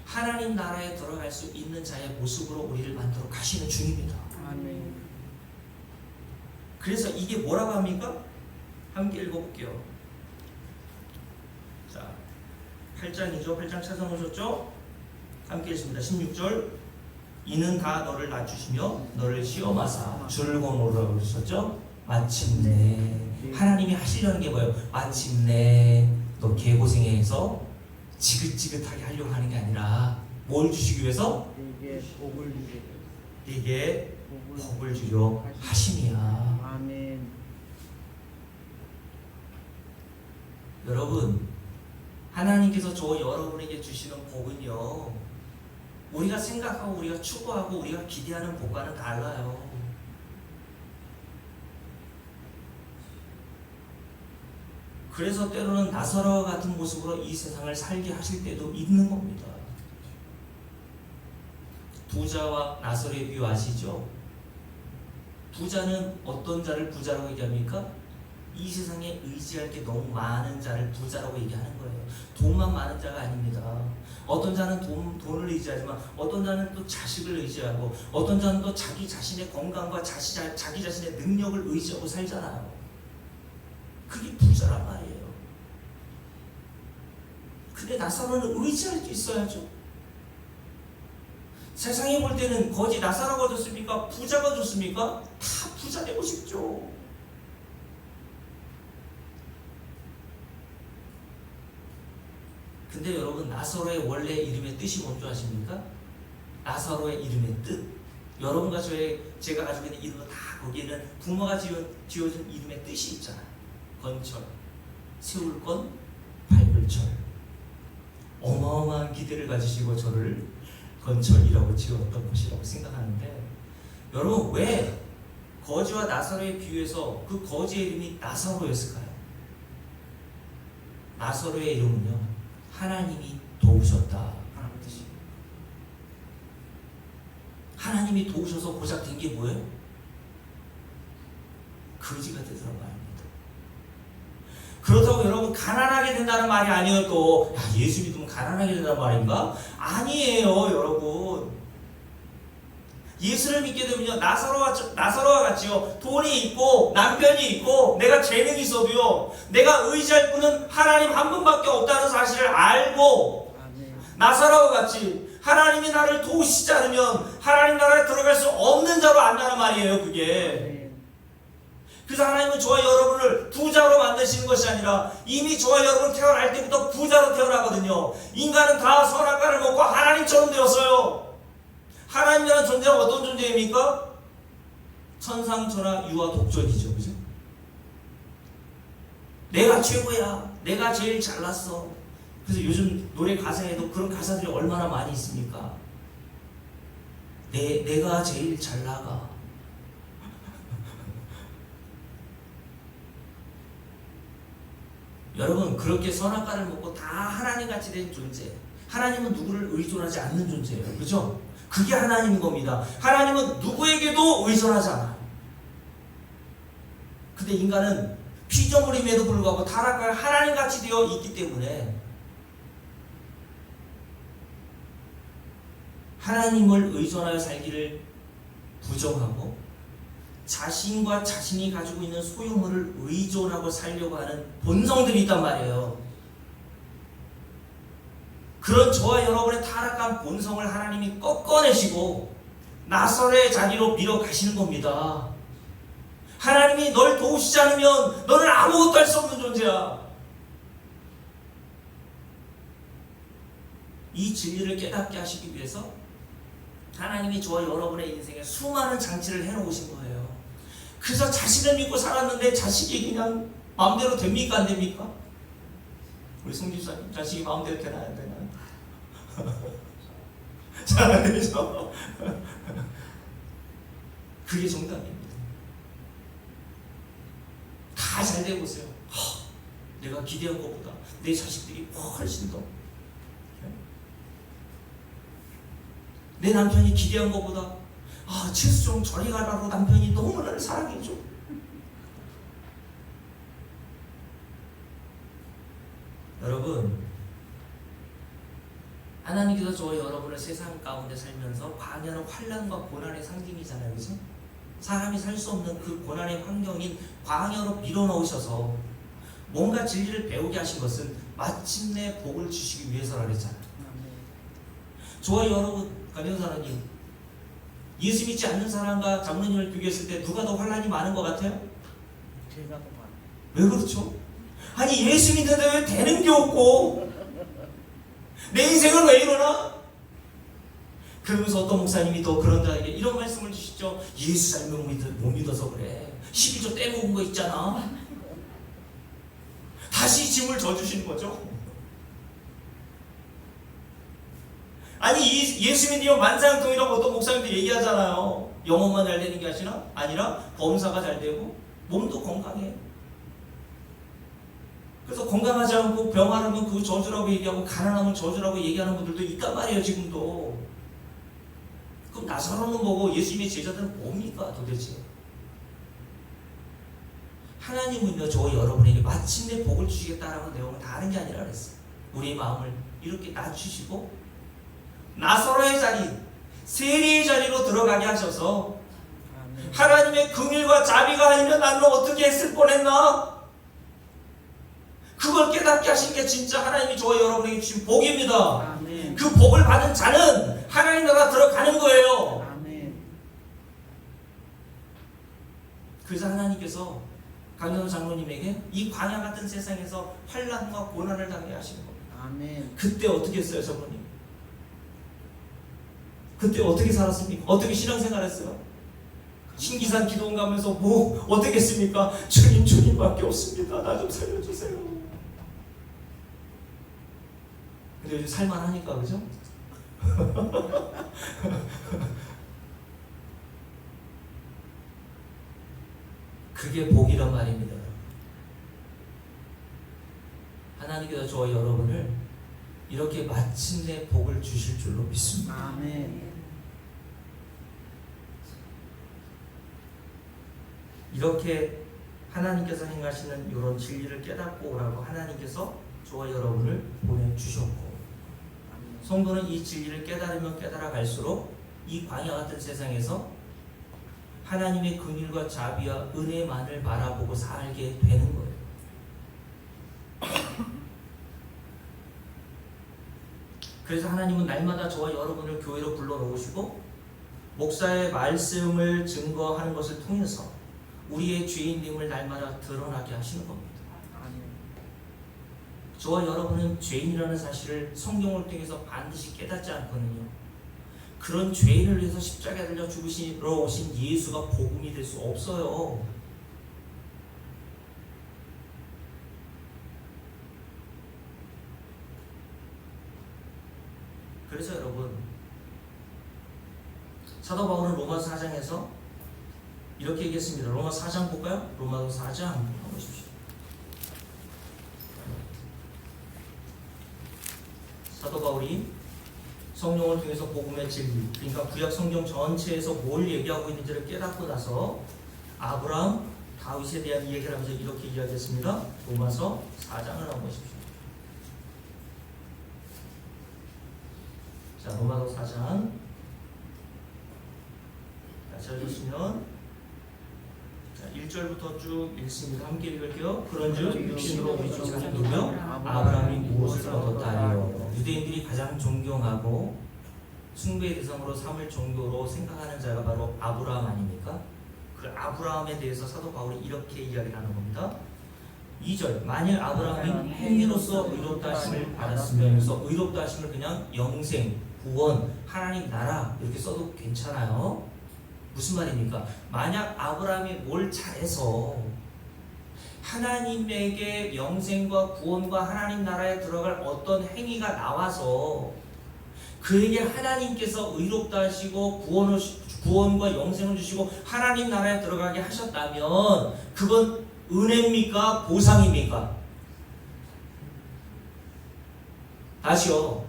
하나님 나라에 들어갈 수 있는 자의 모습으로 우리를 만들어 가시는 중입니다. 아멘. 그래서 이게 뭐라고 합니까? 함께 읽어볼게요. 자, 8장이죠. 8장 찾아놓으셨죠? 함께 읽습니다. 16절. 이는 다 너를 낮추시며 너를 시험하사 주를 거노라고 그러셨죠? 마침내 하나님이 하시려는 게 뭐예요? 마침내 너 개고생해서 지긋지긋하게 하려고 하는 게 아니라 뭘 주시기 위해서? 내게 복을 주게. 네게 복을 주려 하심이야. 아멘. 여러분, 하나님께서 저 여러분에게 주시는 복은요, 우리가 생각하고 우리가 추구하고 우리가 기대하는 복과는 달라요. 그래서 때로는 나사로와 같은 모습으로 이 세상을 살게 하실 때도 있는 겁니다. 부자와 나사로의 비유 아시죠? 부자는 어떤 자를 부자라고 얘기합니까? 이 세상에 의지할 게 너무 많은 자를 부자라고 얘기하는 거예요. 돈만 많은 자가 아닙니다. 어떤 자는 돈을 의지하지만 어떤 자는 또 자식을 의지하고 어떤 자는 또 자기 자신의 건강과 자기 자신의 능력을 의지하고 살잖아요. 그게 부자란 말이에요. 근데 나사로는 의지할 수 있어야죠. 세상에 볼 때는 거지 나사로가 좋습니까? 부자가 좋습니까? 다 부자 되고 싶죠. 근데 여러분, 나사로의 원래 이름의 뜻이 뭔지 아십니까? 나사로의 이름의 뜻, 여러분과 제가 가지고 있는 이름은 다 거기에는 부모가 지어준 이름의 뜻이 있잖아요. 건철, 세울 건, 밟을 철. 어마어마한 기대를 가지시고 저를 건철이라고 지었던 것이라고 생각하는데, 여러분, 왜 거지와 나사로의 비유에서 그 거지의 이름이 나사로였을까요? 나사로의 이름은요, 하나님이 도우셨다 라는 뜻입니다. 하나님이 도우셔서 고작 된 게 뭐예요? 거지가 되더란 말입니다. 그렇다고 여러분 가난하게 된다는 말이 아니에요. 또 예수 믿으면 가난하게 된다는 말인가? 아니에요. 여러분, 예수를 믿게 되면요, 나사로와 같이요, 돈이 있고 남편이 있고 내가 재능이 있어도요, 내가 의지할 분은 하나님 한 분밖에 없다는 사실을 알고, 아멘. 나사로와 같이 하나님이 나를 도우시지 않으면 하나님 나라에 들어갈 수 없는 자로 안다는 말이에요. 그게. 아멘. 그래서 하나님은 저와 여러분을 부자로 만드시는 것이 아니라 이미 저와 여러분 태어날 때부터 부자로 태어나거든요. 인간은 다 선악과를 먹고 하나님처럼 되었어요. 하나님이라는 존재는 어떤 존재입니까? 천상천하 유아 독존이죠. 그죠? 내가 최고야. 내가 제일 잘났어. 그래서 요즘 노래 가사에도 그런 가사들이 얼마나 많이 있습니까? 내가 제일 잘 나가. 여러분, 그렇게 선악과를 먹고 다 하나님같이 된 존재, 하나님은 누구를 의존하지 않는 존재예요. 그죠? 그게 하나님인 겁니다. 하나님은 누구에게도 의존하지 않아요. 근데 인간은 피조물임에도 불구하고 타락할 하나님같이 되어 있기 때문에 하나님을 의존하여 살기를 부정하고 자신과 자신이 가지고 있는 소유물을 의존하고 살려고 하는 본성들이 있단 말이에요. 그런 저와 여러분의 타락한 본성을 하나님이 꺾어내시고 나사로의 자리로 밀어가시는 겁니다. 하나님이 널 도우시지 않으면 너는 아무것도 할 수 없는 존재야. 이 진리를 깨닫게 하시기 위해서 하나님이 저와 여러분의 인생에 수많은 장치를 해놓으신 거예요. 그래서 자신을 믿고 살았는데 자식이 그냥 마음대로 됩니까? 안 됩니까? 우리 성집사님, 자식이 마음대로 되나요? 안 되나요? 잘 안 되죠? 그게 정답입니다. 다 잘 되고 있어요. 내가 기대한 것보다 내 자식들이 훨씬 더, 내 남편이 기대한 것보다 칠수 좀 저리 가라고 남편이 너무 나를 사랑해줘. 여러분, 하나님께서 저와 여러분을 세상 가운데 살면서 광야는 환난과 고난의 상징이잖아요, 그죠? 사람이 살 수 없는 그 고난의 환경인 광야로 밀어넣으셔서 뭔가 진리를 배우게 하신 것은 마침내 복을 주시기 위해서라 그랬잖아요. 저와 여러분, 강연사님, 예수 믿지 않는 사람과 장로님을 비교했을 때 누가 더 환난이 많은 것 같아요? 제가 더 많아요. 왜 그렇죠? 아니, 예수 믿는데 왜 되는 게 없고 내 인생은 왜 이러나? 그러면서 어떤 목사님이 또 그런 자에게 이런 말씀을 주시죠. 예수 잘 못 믿어서 그래. 11조 떼먹은 거 있잖아. 다시 짐을 져주시는 거죠. 아니, 예수 믿으면 만사형통이라고 어떤 목사님들 얘기하잖아요. 영혼만 잘 되는 게 아니라 범사가 잘 되고 몸도 건강해. 그래서 건강하지 않고 병하면 그 저주라고 얘기하고 가난하면 저주라고 얘기하는 분들도 있단 말이에요, 지금도. 그럼 나사로는 뭐고 예수님의 제자들은 뭡니까 도대체? 하나님은요, 저와 여러분에게 마침내 복을 주시겠다라는 내용을 다 하는 게 아니라 그랬어요. 우리의 마음을 이렇게 낮추시고 나사로의 자리, 세리의 자리로 들어가게 하셔서 하나님의 긍휼과 자비가 아니면 나는 어떻게 했을 뻔했나? 그걸 깨닫게 하신 게 진짜 하나님이 저와 여러분에게 주신 복입니다. 아멘. 그 복을 받은 자는 하나님 나라 들어가는 거예요. 아멘. 그래서 하나님께서 강현우 장로님에게 이 광야 같은 세상에서 환난과 고난을 당하게 하시는 겁니다. 아멘. 그때 어떻게 했어요, 장로님? 그때 어떻게 살았습니까? 어떻게 신앙생활했어요? 신기산 기도원 가면서 뭐 어떻게 했습니까? 주님밖에 없습니다. 나 좀 살려주세요. 근데 요즘 살만하니까, 그죠? 그게 복이란 말입니다. 하나님께서 저와 여러분을 이렇게 마침내 복을 주실 줄로 믿습니다. 아멘. 이렇게 하나님께서 행하시는 이런 진리를 깨닫고 오라고 하나님께서 저와 여러분을 보내주셨고, 성도는 이 진리를 깨달으면 깨달아갈수록 이 광야 같은 세상에서 하나님의 긍휼과 자비와 은혜만을 바라보고 살게 되는 거예요. 그래서 하나님은 날마다 저와 여러분을 교회로 불러놓으시고 목사의 말씀을 증거하는 것을 통해서 우리의 죄인됨을 날마다 드러나게 하시는 겁니다. 저와 여러분은 죄인이라는 사실을 성경을 통해서 반드시 깨닫지 않거든요. 그런 죄인을 위해서 십자가에 달려 죽으시러 오신 예수가 복음이 될 수 없어요. 그래서 여러분, 사도 바울은 로마서 4장에서 이렇게 얘기했습니다. 로마서 4장 볼까요? 로마서 4장 한번 보십시오. 사도 바울이 성령을 통해서 복음의 진리, 그러니까 구약 성경 전체에서 뭘 얘기하고 있는지를 깨닫고 나서 아브라함, 다윗에 대한 이야기를 하면서 이렇게 이야기했습니다. 로마서 4장을 한번 보십시오. 자, 로마서 4장. 잘 보시면 1절부터 쭉 읽습니다. 함께 읽을게요. 그런즉 육신으로 위축하는 누구요? 아브라함이 무엇을 얻었다 하리요. 유대인들이 가장 존경하고 숭배의 대상으로 삼을 정도로 생각하는 자가 바로 아브라함 아닙니까? 그 아브라함에 대해서 사도 바울이 이렇게 이야기를 하는 겁니다. 2절, 만일 아브라함이 행위로서 의롭다 하심을 받았으면, 그래서 의롭다 하심을 그냥 영생, 구원, 하나님 나라 이렇게 써도 괜찮아요. 무슨 말입니까? 만약 아브라함이 뭘 잘해서 하나님에게 영생과 구원과 하나님 나라에 들어갈 어떤 행위가 나와서 그에게 하나님께서 의롭다 하시고 구원과 영생을 주시고 하나님 나라에 들어가게 하셨다면 그건 은혜입니까? 보상입니까? 다시요.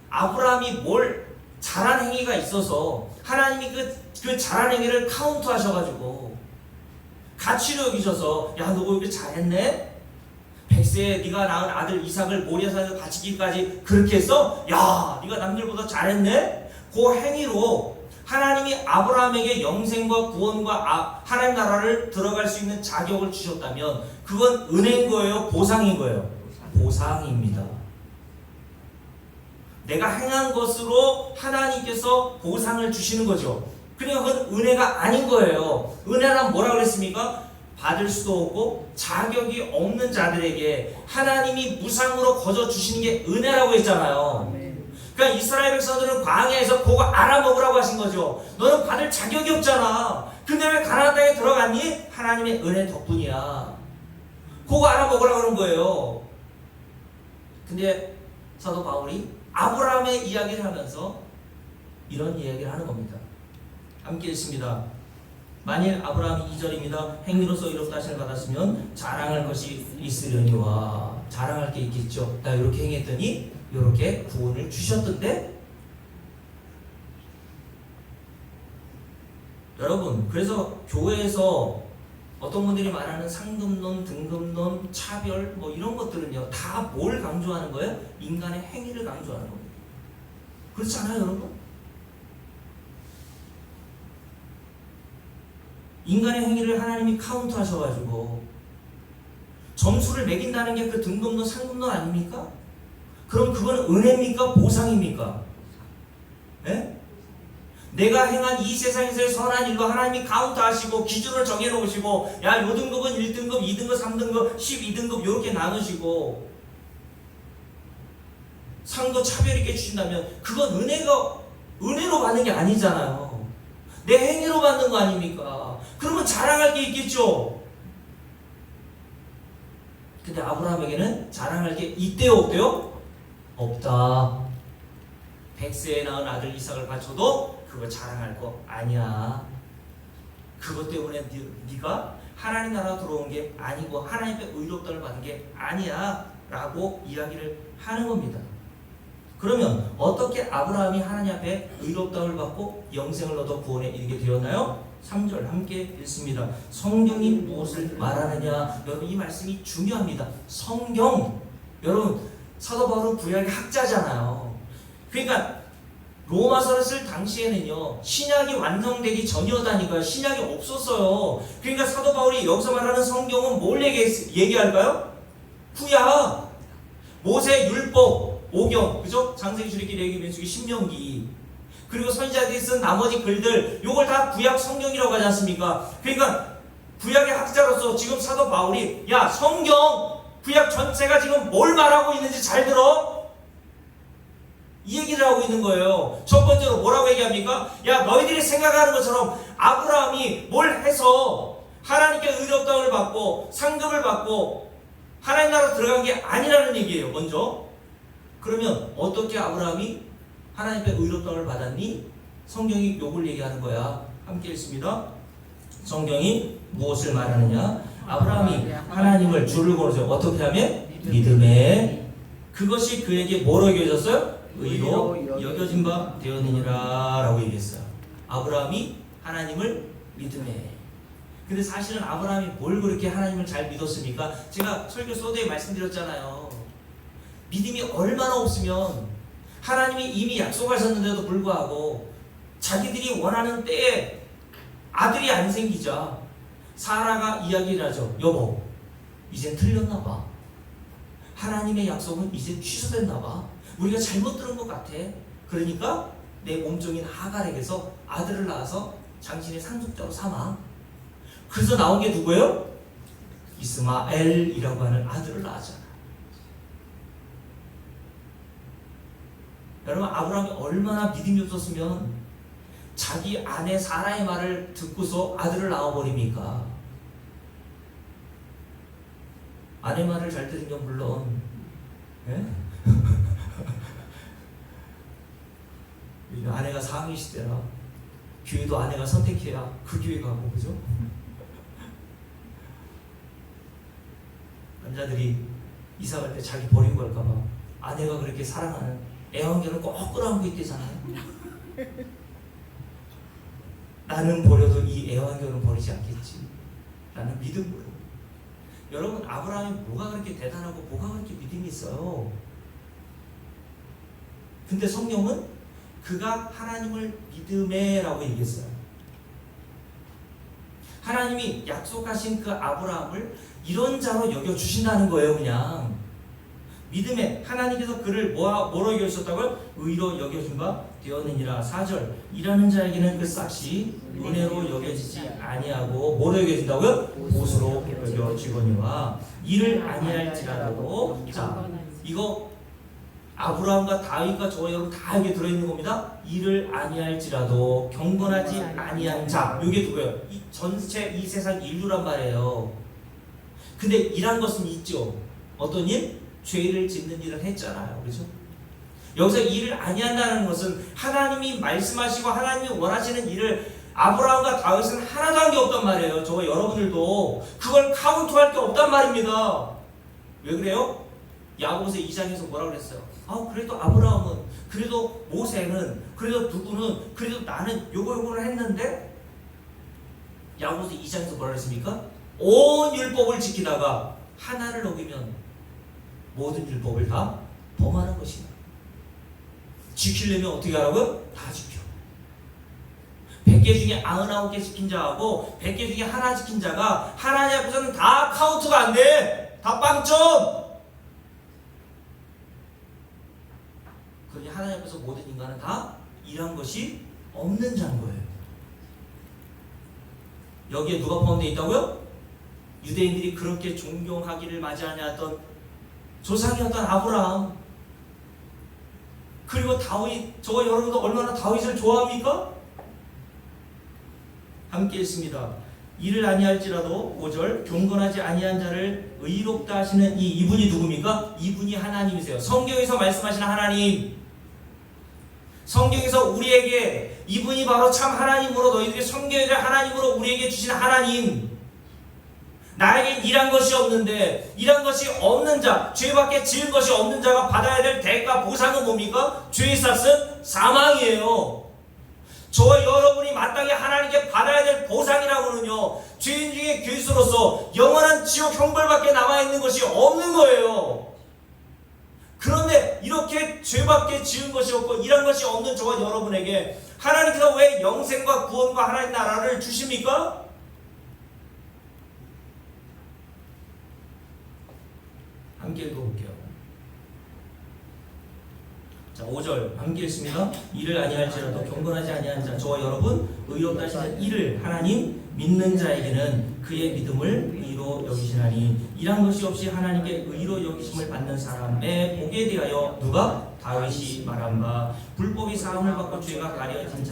아브라함이 뭘 잘한 행위가 있어서 하나님이 그 잘한 행위를 카운트 하셔가지고 가치로 여기셔서 야, 너 이렇게 잘했네? 100세에 네가 낳은 아들 이삭을 모리아산에서 바치기까지 그렇게 했어? 야, 네가 남들보다 잘했네? 그 행위로 하나님이 아브라함에게 영생과 구원과 하나님 나라를 들어갈 수 있는 자격을 주셨다면 그건 은혜인 거예요? 보상인 거예요? 보상입니다. 내가 행한 것으로 하나님께서 보상을 주시는 거죠. 그러니까 그건 은혜가 아닌 거예요. 은혜란 뭐라 그랬습니까? 받을 수도 없고 자격이 없는 자들에게 하나님이 무상으로 거저 주시는 게 은혜라고 했잖아요. 그러니까 이스라엘 백성들은 광야에서 그거 알아먹으라고 하신 거죠. 너는 받을 자격이 없잖아. 근데 왜 가나안 땅에 들어갔니? 하나님의 은혜 덕분이야. 그거 알아먹으라고 그런 거예요. 근데 사도 바울이 아브라함의 이야기를 하면서 이런 이야기를 하는 겁니다. 함께 읽습니다. 만일 아브라함이 2절입니다. 행위로서 이롭다 하심을 받았으면 자랑할 것이 있으려니와 자랑할 게 있겠죠. 나 이렇게 행했더니 이렇게 구원을 주셨던데? 여러분, 그래서 교회에서 어떤 분들이 말하는 상급론, 등급론, 차별 뭐 이런 것들은요 다 뭘 강조하는 거예요? 인간의 행위를 강조하는 겁니다. 그렇지 않아요, 여러분? 인간의 행위를 하나님이 카운트 하셔가지고 점수를 매긴다는 게 그 등급론, 상급론 아닙니까? 그럼 그건 은혜입니까? 보상입니까? 네? 내가 행한 이 세상에서의 선한 일로 하나님이 카운트 하시고 기준을 정해놓으시고 야, 요 등급은 1등급, 2등급, 3등급, 12등급 이렇게 나누시고 상도 차별 있게 주신다면 그건 은혜로 받는 게 아니잖아요. 내 행위로 받는 거 아닙니까? 그러면 자랑할 게 있겠죠. 근데 아브라함에게는 자랑할 게 있대요, 없대요? 없다. 100세에 낳은 아들 이삭을 바쳐도 그거 자랑할 거 아니야. 그것 때문에 네가 하나님 나라 들어온 게 아니고 하나님의 의롭다를 받은 게 아니야 라고 이야기를 하는 겁니다. 그러면 어떻게 아브라함이 하나님 앞에 의롭다를 받고 영생을 얻어 구원에 이르게 되었나요? 3절 함께 읽습니다. 성경이 무엇을 말하느냐? 여러분, 이 말씀이 중요합니다. 성경, 여러분 사도 바울은 구약의 학자잖아요. 그러니까 로마서를 쓸 당시에는요 신약이 완성되기 전이었다니까요. 신약이 없었어요. 그러니까 사도 바울이 여기서 말하는 성경은 뭘 얘기할까요? 구약, 모세 율법, 오경, 그죠? 창세기, 출애굽기, 레위기, 민수기, 신명기, 그리고 선지자들이 쓴 나머지 글들, 요걸 다 구약 성경이라고 하지 않습니까? 그러니까 구약의 학자로서 지금 사도 바울이 야, 성경 구약 전체가 지금 뭘 말하고 있는지 잘 들어? 이 얘기를 하고 있는 거예요. 첫 번째로 뭐라고 얘기합니까? 야, 너희들이 생각하는 것처럼 아브라함이 뭘 해서 하나님께 의롭다움을 받고 상급을 받고 하나님 나라 들어간 게 아니라는 얘기예요. 먼저. 그러면 어떻게 아브라함이 하나님의 의롭다움을 받았니? 성경이 요걸 얘기하는 거야. 함께 읽습니다. 성경이 무엇을 말하느냐? 아브라함이 하나님을 주를 걸어서 어떻게 하면? 믿음에 그것이 그에게 뭐로 여겨졌어요? 의로 여겨진 바 되었느니라 라고 얘기했어요. 아브라함이 하나님을 믿음에. 근데 사실은 아브라함이 뭘 그렇게 하나님을 잘 믿었습니까? 제가 설교 소도에 말씀드렸잖아요. 믿음이 얼마나 없으면 하나님이 이미 약속하셨는데도 불구하고 자기들이 원하는 때에 아들이 안 생기자 사라가 이야기를 하죠. 여보, 이젠 틀렸나 봐. 하나님의 약속은 이제 취소됐나 봐. 우리가 잘못 들은 것 같아. 그러니까 내 몸종인 하갈에게서 아들을 낳아서 당신의 상속자로 삼아. 그래서 나온 게 누구예요? 이스마엘이라고 하는 아들을 낳았잖아. 여러분, 아브라함이 얼마나 믿음이 없었으면 자기 아내 사라의 말을 듣고서 아들을 낳아버립니까? 아내 말을 잘 들은 건 물론, 예? 아내가 상위 시대라 교회도 아내가 선택해야 그 교회 가고, 그죠? 남자들이 이사 갈 때 자기 버리고 갈까봐 아내가 그렇게 사랑하는 애완견을 꼭 끌어안고 있대잖아요. 나는 버려도 이 애완견은 버리지 않겠지. 나는 믿음으로. 여러분 아브라함이 뭐가 그렇게 대단하고 뭐가 그렇게 믿음이 있어요? 근데 성경은 그가 하나님을 믿음에라고 얘기했어요. 하나님이 약속하신 그 아브라함을 이런 자로 여겨주신다는 거예요. 그냥 믿음에 하나님께서 그를 뭐로 여겨주셨다고요? 의로 여겨준 바 되었느니라. 4절 일하는 자에게는 그 싹이 은혜로 여겨지지 아니하고 뭐로 여겨진다고요? 못으로 여겨지거니와 이를 아니할지라도. 자, 이거 아브라함과 다윗과 저와 여러분 다 여기 들어있는 겁니다. 이를 아니할지라도 경건하지 아니한 자. 이게 누구예요? 이 전체 이 세상 인류란 말이에요. 근데 이란 것은 있죠. 어떤 일? 죄를 짓는 일을 했잖아요. 그렇죠? 여기서 일을 아니한다는 것은 하나님이 말씀하시고 하나님이 원하시는 일을 아브라함과 다윗은 하나도 한 게 없단 말이에요. 저와 여러분들도 그걸 카운트할 게 없단 말입니다. 왜 그래요? 야고보서 2장에서 뭐라고 그랬어요? 그래도 아브라함은, 그래도 모세는, 그래도 누구는, 그래도 나는 요거를 했는데, 야고보서 2장에서 뭐라고 했습니까? 온 율법을 지키다가 하나를 어기면 모든 율법을 다 범하는 것이다. 지키려면 어떻게 하라고요? 다 지켜. 100개 중에 99개 지킨 자하고 100개 중에 하나 지킨 자가 하나님 앞에서는 다 카운트가 안 돼. 다 빵점. 그러니 하나님 앞에서 모든 인간은 다 일한 것이 없는 자인 거예요. 여기에 누가 포함되어 있다고요? 유대인들이 그렇게 존경하기를 맞이하냐 했던 조상이었던 아브라함. 그리고 다윗, 저와 여러분도 얼마나 다윗을 좋아합니까? 함께 읽습니다. 이를 아니할지라도 5절 경건하지 아니한 자를 의롭다 하시는 이분이 누굽니까? 이분이 하나님이세요. 성경에서 말씀하시는 하나님. 성경에서 우리에게 이분이 바로 참 하나님으로, 너희들이 성경을 하나님으로 우리에게 주신 하나님. 나에게 일한 것이 없는데, 일한 것이 없는 자, 죄밖에 지은 것이 없는 자가 받아야 될 대가 보상은 뭡니까? 죄의 값은 사망이에요. 저와 여러분이 마땅히 하나님께 받아야 될 보상이라고는요, 죄인 중에 괴수로서 영원한 지옥 형벌밖에 남아있는 것이 없는 거예요. 그런데 이렇게 죄밖에 지은 것이 없고 일한 것이 없는 저와 여러분에게 하나님께서 왜 영생과 구원과 하나님 나라를 주십니까? 함께 읽어볼게요. 자, 5절 함께 읽습니다. 이를 아니할지라도 경건하지 아니한 자, 저와 여러분 의롭다 하시는 이를 하나님 믿는 자에게는 그의 믿음을 의로 여기시나니 이란 것이 없이 하나님께 의로 여기심을 받는 사람의 복에 대하여 누가? 다윗이 말한 바 불법이 사함을 받고 죄가 가려진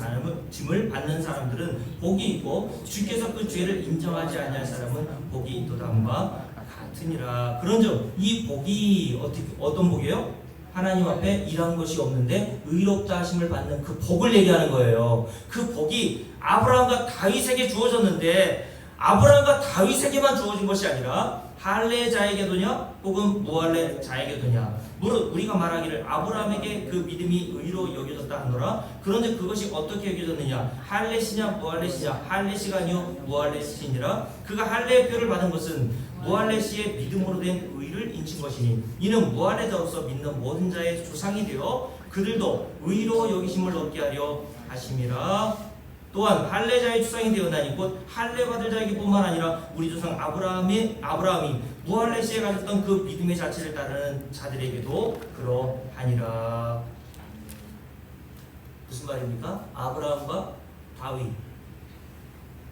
짐을 받는 사람들은 복이 있고 주께서 그 죄를 인정하지 아니할 사람은 복이 있도다 함과 같으니라. 그런즉 이 복이 어떤 복이에요? 하나님 앞에 일한 것이 없는데 의롭다 하심을 받는 그 복을 얘기하는 거예요. 그 복이 아브라함과 다윗에게 주어졌는데 아브라함과 다윗에게만 주어진 것이 아니라 할례자에게도냐 혹은 무할례자에게도냐. 물론 우리가 말하기를 아브라함에게 그 믿음이 의로 여겨졌다 하노라. 그런데 그것이 어떻게 여겨졌느냐? 할례시냐 무할례시냐? 할례시가 아니요 무할례시니라. 그가 할례의 표를 받은 것은 무할례시의 믿음으로 된 의를 인친 것이니 이는 무할례자로서 믿는 모든 자의 조상이 되어 그들도 의로 여기심을 얻게 하려 하심이라. 또한 할례자의 조상이 되었나니 곧 할례 받을 자에게 뿐만 아니라 우리 조상 아브라함이 무할례시에 가졌던 그 믿음의 자체를 따르는 자들에게도 그러하니라. 무슨 말입니까? 아브라함과 다윗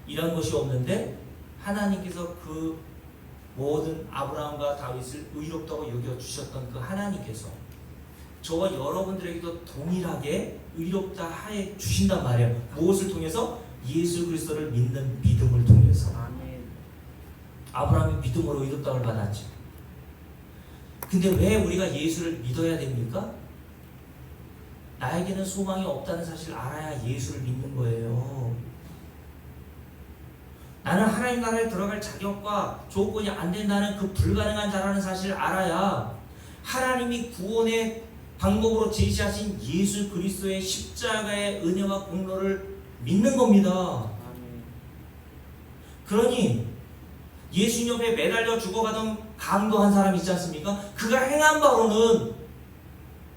이란 것이 없는데 하나님께서 그 모든 아브라함과 다윗을 의롭다고 여겨주셨던 그 하나님께서 저와 여러분들에게도 동일하게 의롭다 하여 주신단 말이에요. 무엇을 통해서? 예수 그리스도를 믿는 믿음을 통해서. 아멘. 아브라함이 믿음으로 의롭다를 받았죠. 근데 왜 우리가 예수를 믿어야 됩니까? 나에게는 소망이 없다는 사실을 알아야 예수를 믿는 거예요. 나는 하나님 나라에 들어갈 자격과 조건이 안 된다는 그 불가능한 자라는 사실을 알아야 하나님이 구원의 방법으로 제시하신 예수 그리스도의 십자가의 은혜와 공로를 믿는 겁니다. 그러니 예수님 옆에 매달려 죽어가던 강도 한 사람 있지 않습니까? 그가 행한 바로는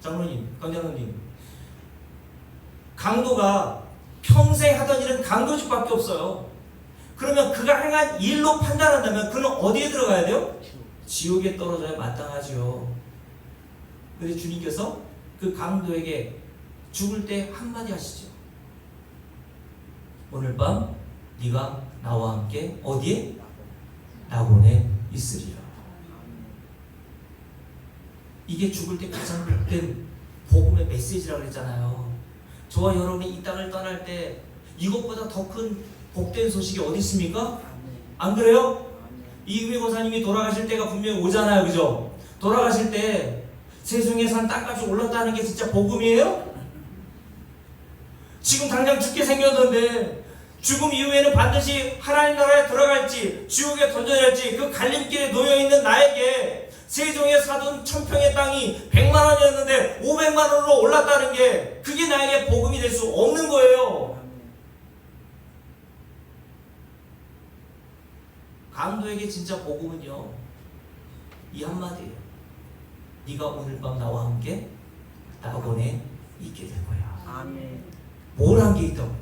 장로님, 강장로님, 강도가 평생 하던 일은 강도직밖에 없어요. 그러면 그가 행한 일로 판단한다면 그는 어디에 들어가야 돼요? 지옥에 떨어져야 마땅하죠. 근데 주님께서 그 강도에게 죽을 때 한마디 하시죠. 오늘 밤 네가 나와 함께 어디에? 낙원에 있으리라. 이게 죽을 때 가장 복된 복음의 메시지라고 그랬잖아요. 저와 여러분이 이 땅을 떠날 때 이것보다 더 큰 복된 소식이 어디 있습니까? 안 그래요? 이금희 고사님이 돌아가실 때가 분명히 오잖아요. 그죠? 돌아가실 때 세상에 산 땅값이 올랐다는 게 진짜 복음이에요? 지금 당장 죽게 생겼는데 죽음 이후에는 반드시 하나님 나라에 들어갈지 지옥에 던져질지 그 갈림길에 놓여있는 나에게 세종에 사둔 1000평의 땅이 100만 원이었는데 500만 원으로 올랐다는 게 그게 나에게 복음이 될 수 없는 거예요. 강도에게 진짜 복음은요, 이 한마디예요. 네가 오늘 밤 나와 함께 낙원에 있게 될 거야. 아멘. 뭘 한 게 있다고?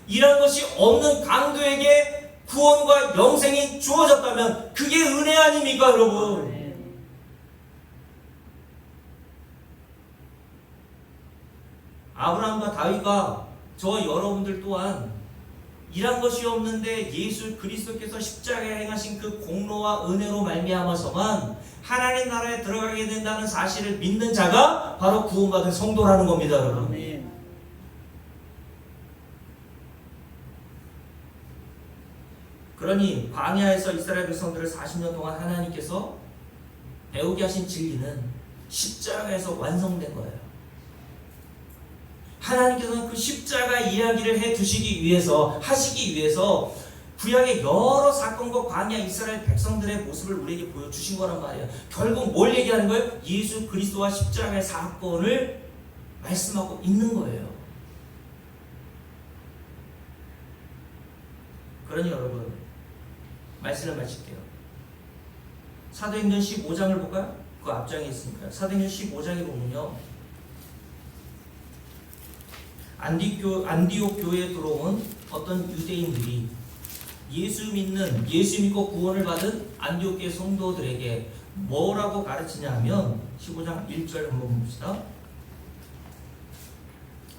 이런 것이 없는 강도에게 구원과 영생이 주어졌다면 그게 은혜 아닙니까, 여러분? 아멘. 아브라함과 다윗과 저와 여러분들 또한 이런 것이 없는데 예수 그리스도께서 십자가에 행하신 그 공로와 은혜로 말미암아서만 하나님 나라에 들어가게 된다는 사실을 믿는 자가 바로 구원받은 성도라는 겁니다, 여러분. 아멘. 그러니 광야에서 이스라엘 백성들을 40년 동안 하나님께서 배우게 하신 진리는 십자가에서 완성된 거예요. 하나님께서는 그 십자가 이야기를 하시기 위해서 구약의 여러 사건과 광야 이스라엘 백성들의 모습을 우리에게 보여주신 거란 말이에요. 결국 뭘 얘기하는 거예요? 예수 그리스도와 십자가의 사건을 말씀하고 있는 거예요. 그러니 여러분, 말씀을 마칠게요. 사도행전 15장을 볼까요? 그 앞장에 있으니까요. 사도행전 15장에 보면요, 안디옥 교회에 들어온 어떤 유대인들이 예수 믿고 구원을 받은 안디옥 교회 성도들에게 뭐라고 가르치냐 하면 15장 1절 한번 봅시다.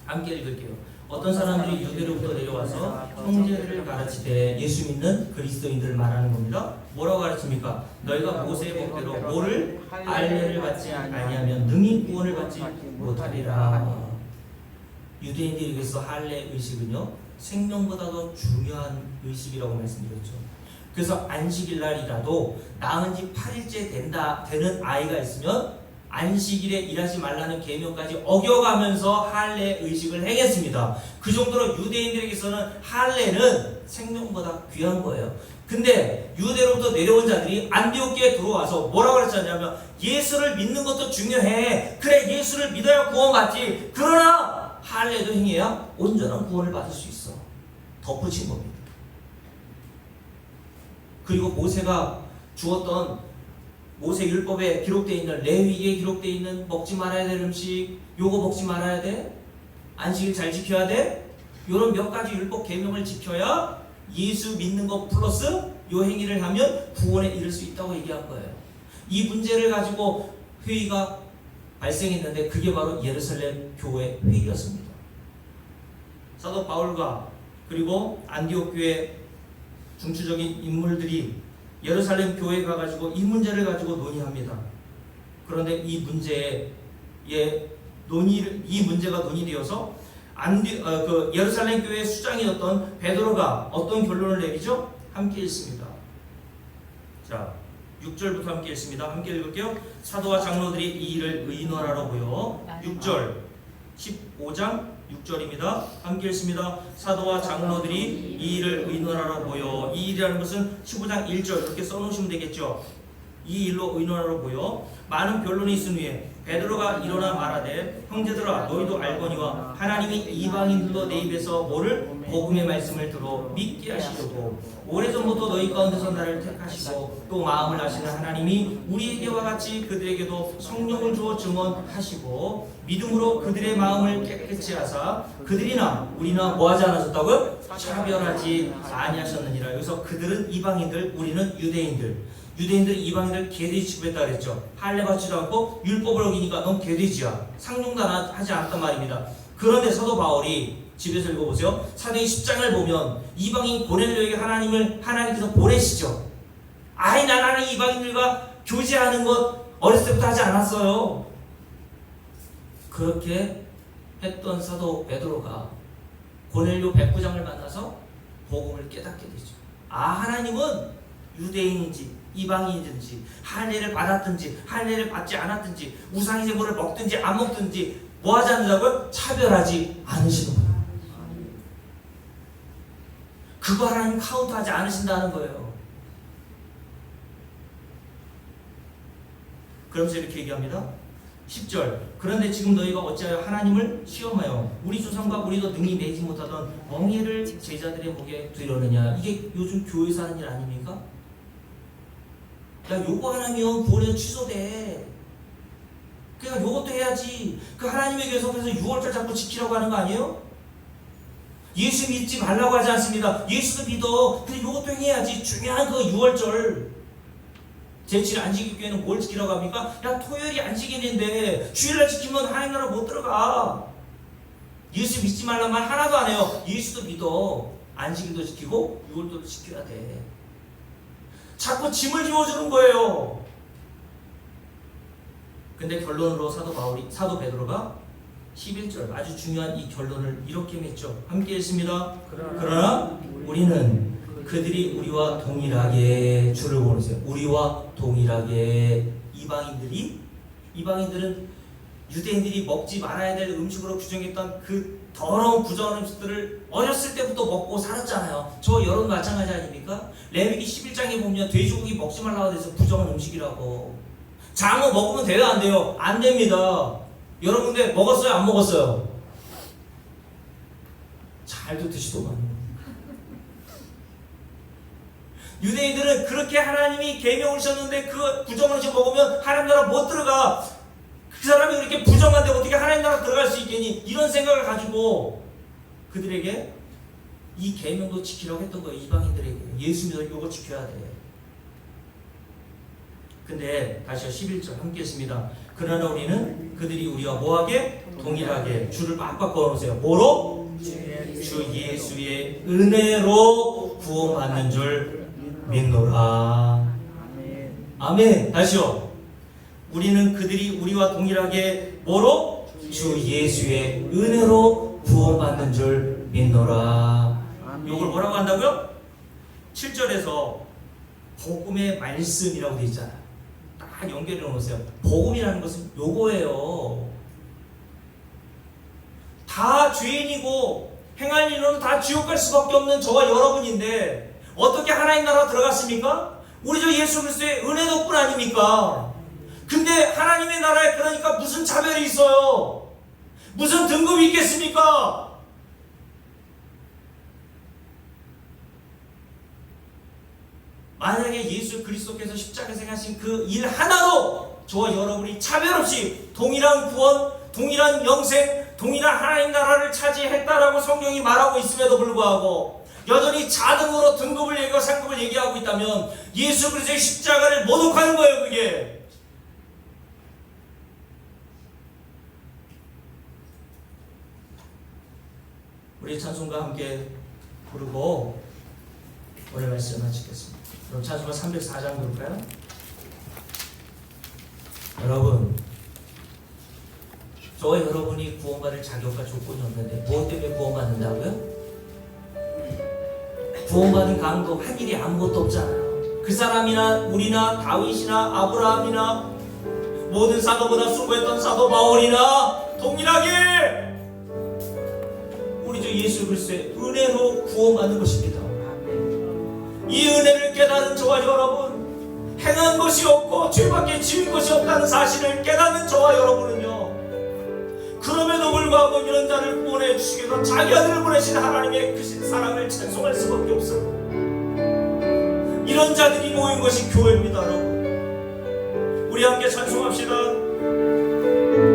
함께 읽을게요. 어떤 사람들이 유대로부터 내려와서 형제들을 가르치되 예수 믿는 그리스도인들을 말하는 겁니다. 뭐라고 가르칩니까? 너희가 모세의 법대로 뭐를 할례를 받지 아니하면 능히 구원을 받지 못하리라. 유대인들에게서 할례 의식은요, 생명보다 더 중요한 의식이라고 말씀드렸죠. 그래서 안식일 날이라도 낳은 지 8일째 되는 아이가 있으면 안식일에 일하지 말라는 계명까지 어겨가면서 할례 의식을 행했습니다. 그 정도로 유대인들에게서는 할례는 생명보다 귀한 거예요. 근데 유대로부터 내려온 자들이 안디옥교에 들어와서 뭐라고 그랬냐면 예수를 믿는 것도 중요해. 그래, 예수를 믿어야 구원받지. 그러나 할례도 행해야 온전한 구원을 받을 수 있어. 덧붙인 겁니다. 그리고 모세가 주었던 모세 율법에 기록되어 있는, 레위기에 기록되어 있는 먹지 말아야 될 음식, 요거 먹지 말아야 돼, 안식일 잘 지켜야 돼, 요런 몇 가지 율법 계명을 지켜야 예수 믿는 것 플러스 요 행위를 하면 구원에 이를 수 있다고 얘기한 거예요. 이 문제를 가지고 회의가 발생했는데 그게 바로 예루살렘 교회 회의였습니다. 사도 바울과 그리고 안디옥 교회 중추적인 인물들이 예루살렘 교회에 가가지고 이 문제를 가지고 논의합니다. 그런데 이 문제가 논의되어서 예루살렘 교회의 수장이었던 베드로가 어떤 결론을 내리죠? 함께 읽습니다. 자, 6절부터 함께 읽습니다. 함께 읽을게요. 사도와 장로들이 이 일을 의논하러 모여 6절 15장 6절입니다. 함께 읽습니다. 사도와 장로들이 이 일을 의논하러 모여, 이 일이라는 것은 15장 1절 이렇게 써놓으시면 되겠죠. 이 일로 의논하러 보여 많은 변론이 있은 후에 베드로가 일어나 말하되 형제들아 너희도 알거니와 하나님이 이방인들도 내 입에서 뭐를 복음의 말씀을 들어 믿게 하시려고 오래전부터 너희 가운데서 나를 택하시고 또 마음을 아시는 하나님이 우리에게와 같이 그들에게도 성령을 주어 증언하시고 믿음으로 그들의 마음을 깨끗이 하사 그들이나 우리나 뭐하지 않으셨다고요? 차별하지 아니하셨느니라. 여기서 그들은 이방인들 우리는 유대인들 이방인들 개돼지 취급했다 그랬죠. 할례 받지도 않고 율법을 어기니까 넌 개돼지야. 상종도 하지 않았단 말입니다. 그런데 사도 바울이 집에서 읽어보세요. 사도행 10장을 보면 이방인 고넬료에게 하나님께서 보내시죠. 아이 나는 이방인들과 교제하는 것 어렸을 때부터 하지 않았어요. 그렇게 했던 사도 베드로가 고넬료 백부장을 만나서 복음을 깨닫게 되죠. 하나님은 유대인인지 이방인이든지 할례를 받았든지 할례를 받지 않았든지 우상 제물을 먹든지 안 먹든지 뭐 하지 않는다고요? 차별하지 않으시는 거예요. 그거 하나님 카운트하지 않으신다는 거예요. 그러면서 이렇게 얘기합니다. 10절 그런데 지금 너희가 어찌하여 하나님을 시험하여 우리 조상과 우리도 능히 매지 못하던 멍에를 제자들의 목에 두려느냐. 이게 요즘 교회에서 하는 일 아닙니까? 야 요거 하나면 구원에서 취소돼. 그러니까 요것도 해야지. 그 하나님의 계속해서 6월절 자꾸 지키라고 하는 거 아니에요? 예수 믿지 말라고 하지 않습니다. 예수도 믿어. 근데 요것도 해야지. 중요한 그 6월절 제7일 안 지킬 교회는 뭘 지키라고 합니까? 야 토요일이 안 지키는데 주일날 지키면 하나님 나라 못 들어가. 예수 믿지 말란 말 하나도 안 해요. 예수도 믿어. 안 지킬도 지키고 6월절도 지켜야 돼. 자꾸 짐을 지워주는 거예요. 근데 결론으로 사도 베드로가 11절 아주 중요한 이 결론을 이렇게 맺죠. 함께 읽습니다. 그러나 우리는 그들이 우리와 동일하게 줄을 모르세요. 우리와 동일하게 이방인들은 유대인들이 먹지 말아야 될 음식으로 규정했던 그 더러운 부정한 음식들을 어렸을 때부터 먹고 살았잖아요. 저 여러분 마찬가지 아닙니까? 레위기 11장에 보면 돼지고기 먹지 말라고 해서 부정한 음식이라고. 장어 먹으면 돼요 안 돼요? 안 됩니다. 여러분 근데 먹었어요 안 먹었어요? 잘도 드시더만. 유대인들은 그렇게 하나님이 계명을 주셨는데 그 부정한 음식 먹으면 하나님 나라 못 들어가. 그 사람이 그렇게 부정한데 어떻게 하나님 나라 들어갈 수 있겠니? 이런 생각을 가지고 그들에게 이 계명도 지키라고 했던 거예요. 이방인들에게. 예수 믿어 이거 지켜야 돼. 근데 다시요 11절 함께 했습니다. 그러나 우리는 그들이 우리와 뭐하게? 동일하게 줄을 빡빡 걸어놓으세요. 뭐로? 주 예수의 은혜로 구원받는 줄 믿노라. 아멘. 다시요. 우리는 그들이 우리와 동일하게 뭐로? 주 예수의 은혜로 구원받는 줄 믿노라. 이걸 뭐라고 한다고요? 7절에서 복음의 말씀이라고 되어 있잖아요. 딱 연결해 놓으세요. 복음이라는 것은 요거예요. 다 죄인이고 행할 일로는 다 지옥 갈 수밖에 없는 저와 여러분인데 어떻게 하나님 나라 들어갔습니까? 우리 저 예수 그리스도의 은혜 덕분 아닙니까? 근데 하나님의 나라에 그러니까 무슨 차별이 있어요? 무슨 등급이 있겠습니까? 만약에 예수 그리스도께서 십자가에서 행하신 그 일 하나로 저와 여러분이 차별 없이 동일한 구원, 동일한 영생, 동일한 하나님 나라를 차지했다라고 성경이 말하고 있음에도 불구하고 여전히 자등으로 등급을 얘기하고 상급을 얘기하고 있다면 예수 그리스도의 십자가를 모독하는 거예요. 그게 우리 찬송과 함께 부르고 오늘 말씀 마치겠습니다. 그럼 찬송가 304장 부를까요? 여러분, 저와 여러분이 구원받을 자격과 조건이 없는데 무엇 때문에 구원받는다고요? 구원받은 강도 한 일이 아무것도 없잖아요. 그 사람이나 우리나 다윗이나 아브라함이나 모든 사도보다 수고했던 사도 바울이나 동일하게 우리 주 예수 그리스도의 은혜로 구원받는 것입니다. 이 은혜를 깨달은 저와 여러분, 행한 것이 없고 죄밖에 지은 것이 없다는 사실을 깨닫는 저와 여러분은요, 그럼에도 불구하고 이런 자를 구원해 주시기 위해서 자기 아들을 보내신 하나님의 크신 사랑을 찬송할 수밖에 없어요. 이런 자들이 모인 것이 교회입니다. 여러분, 우리 함께 찬송합시다.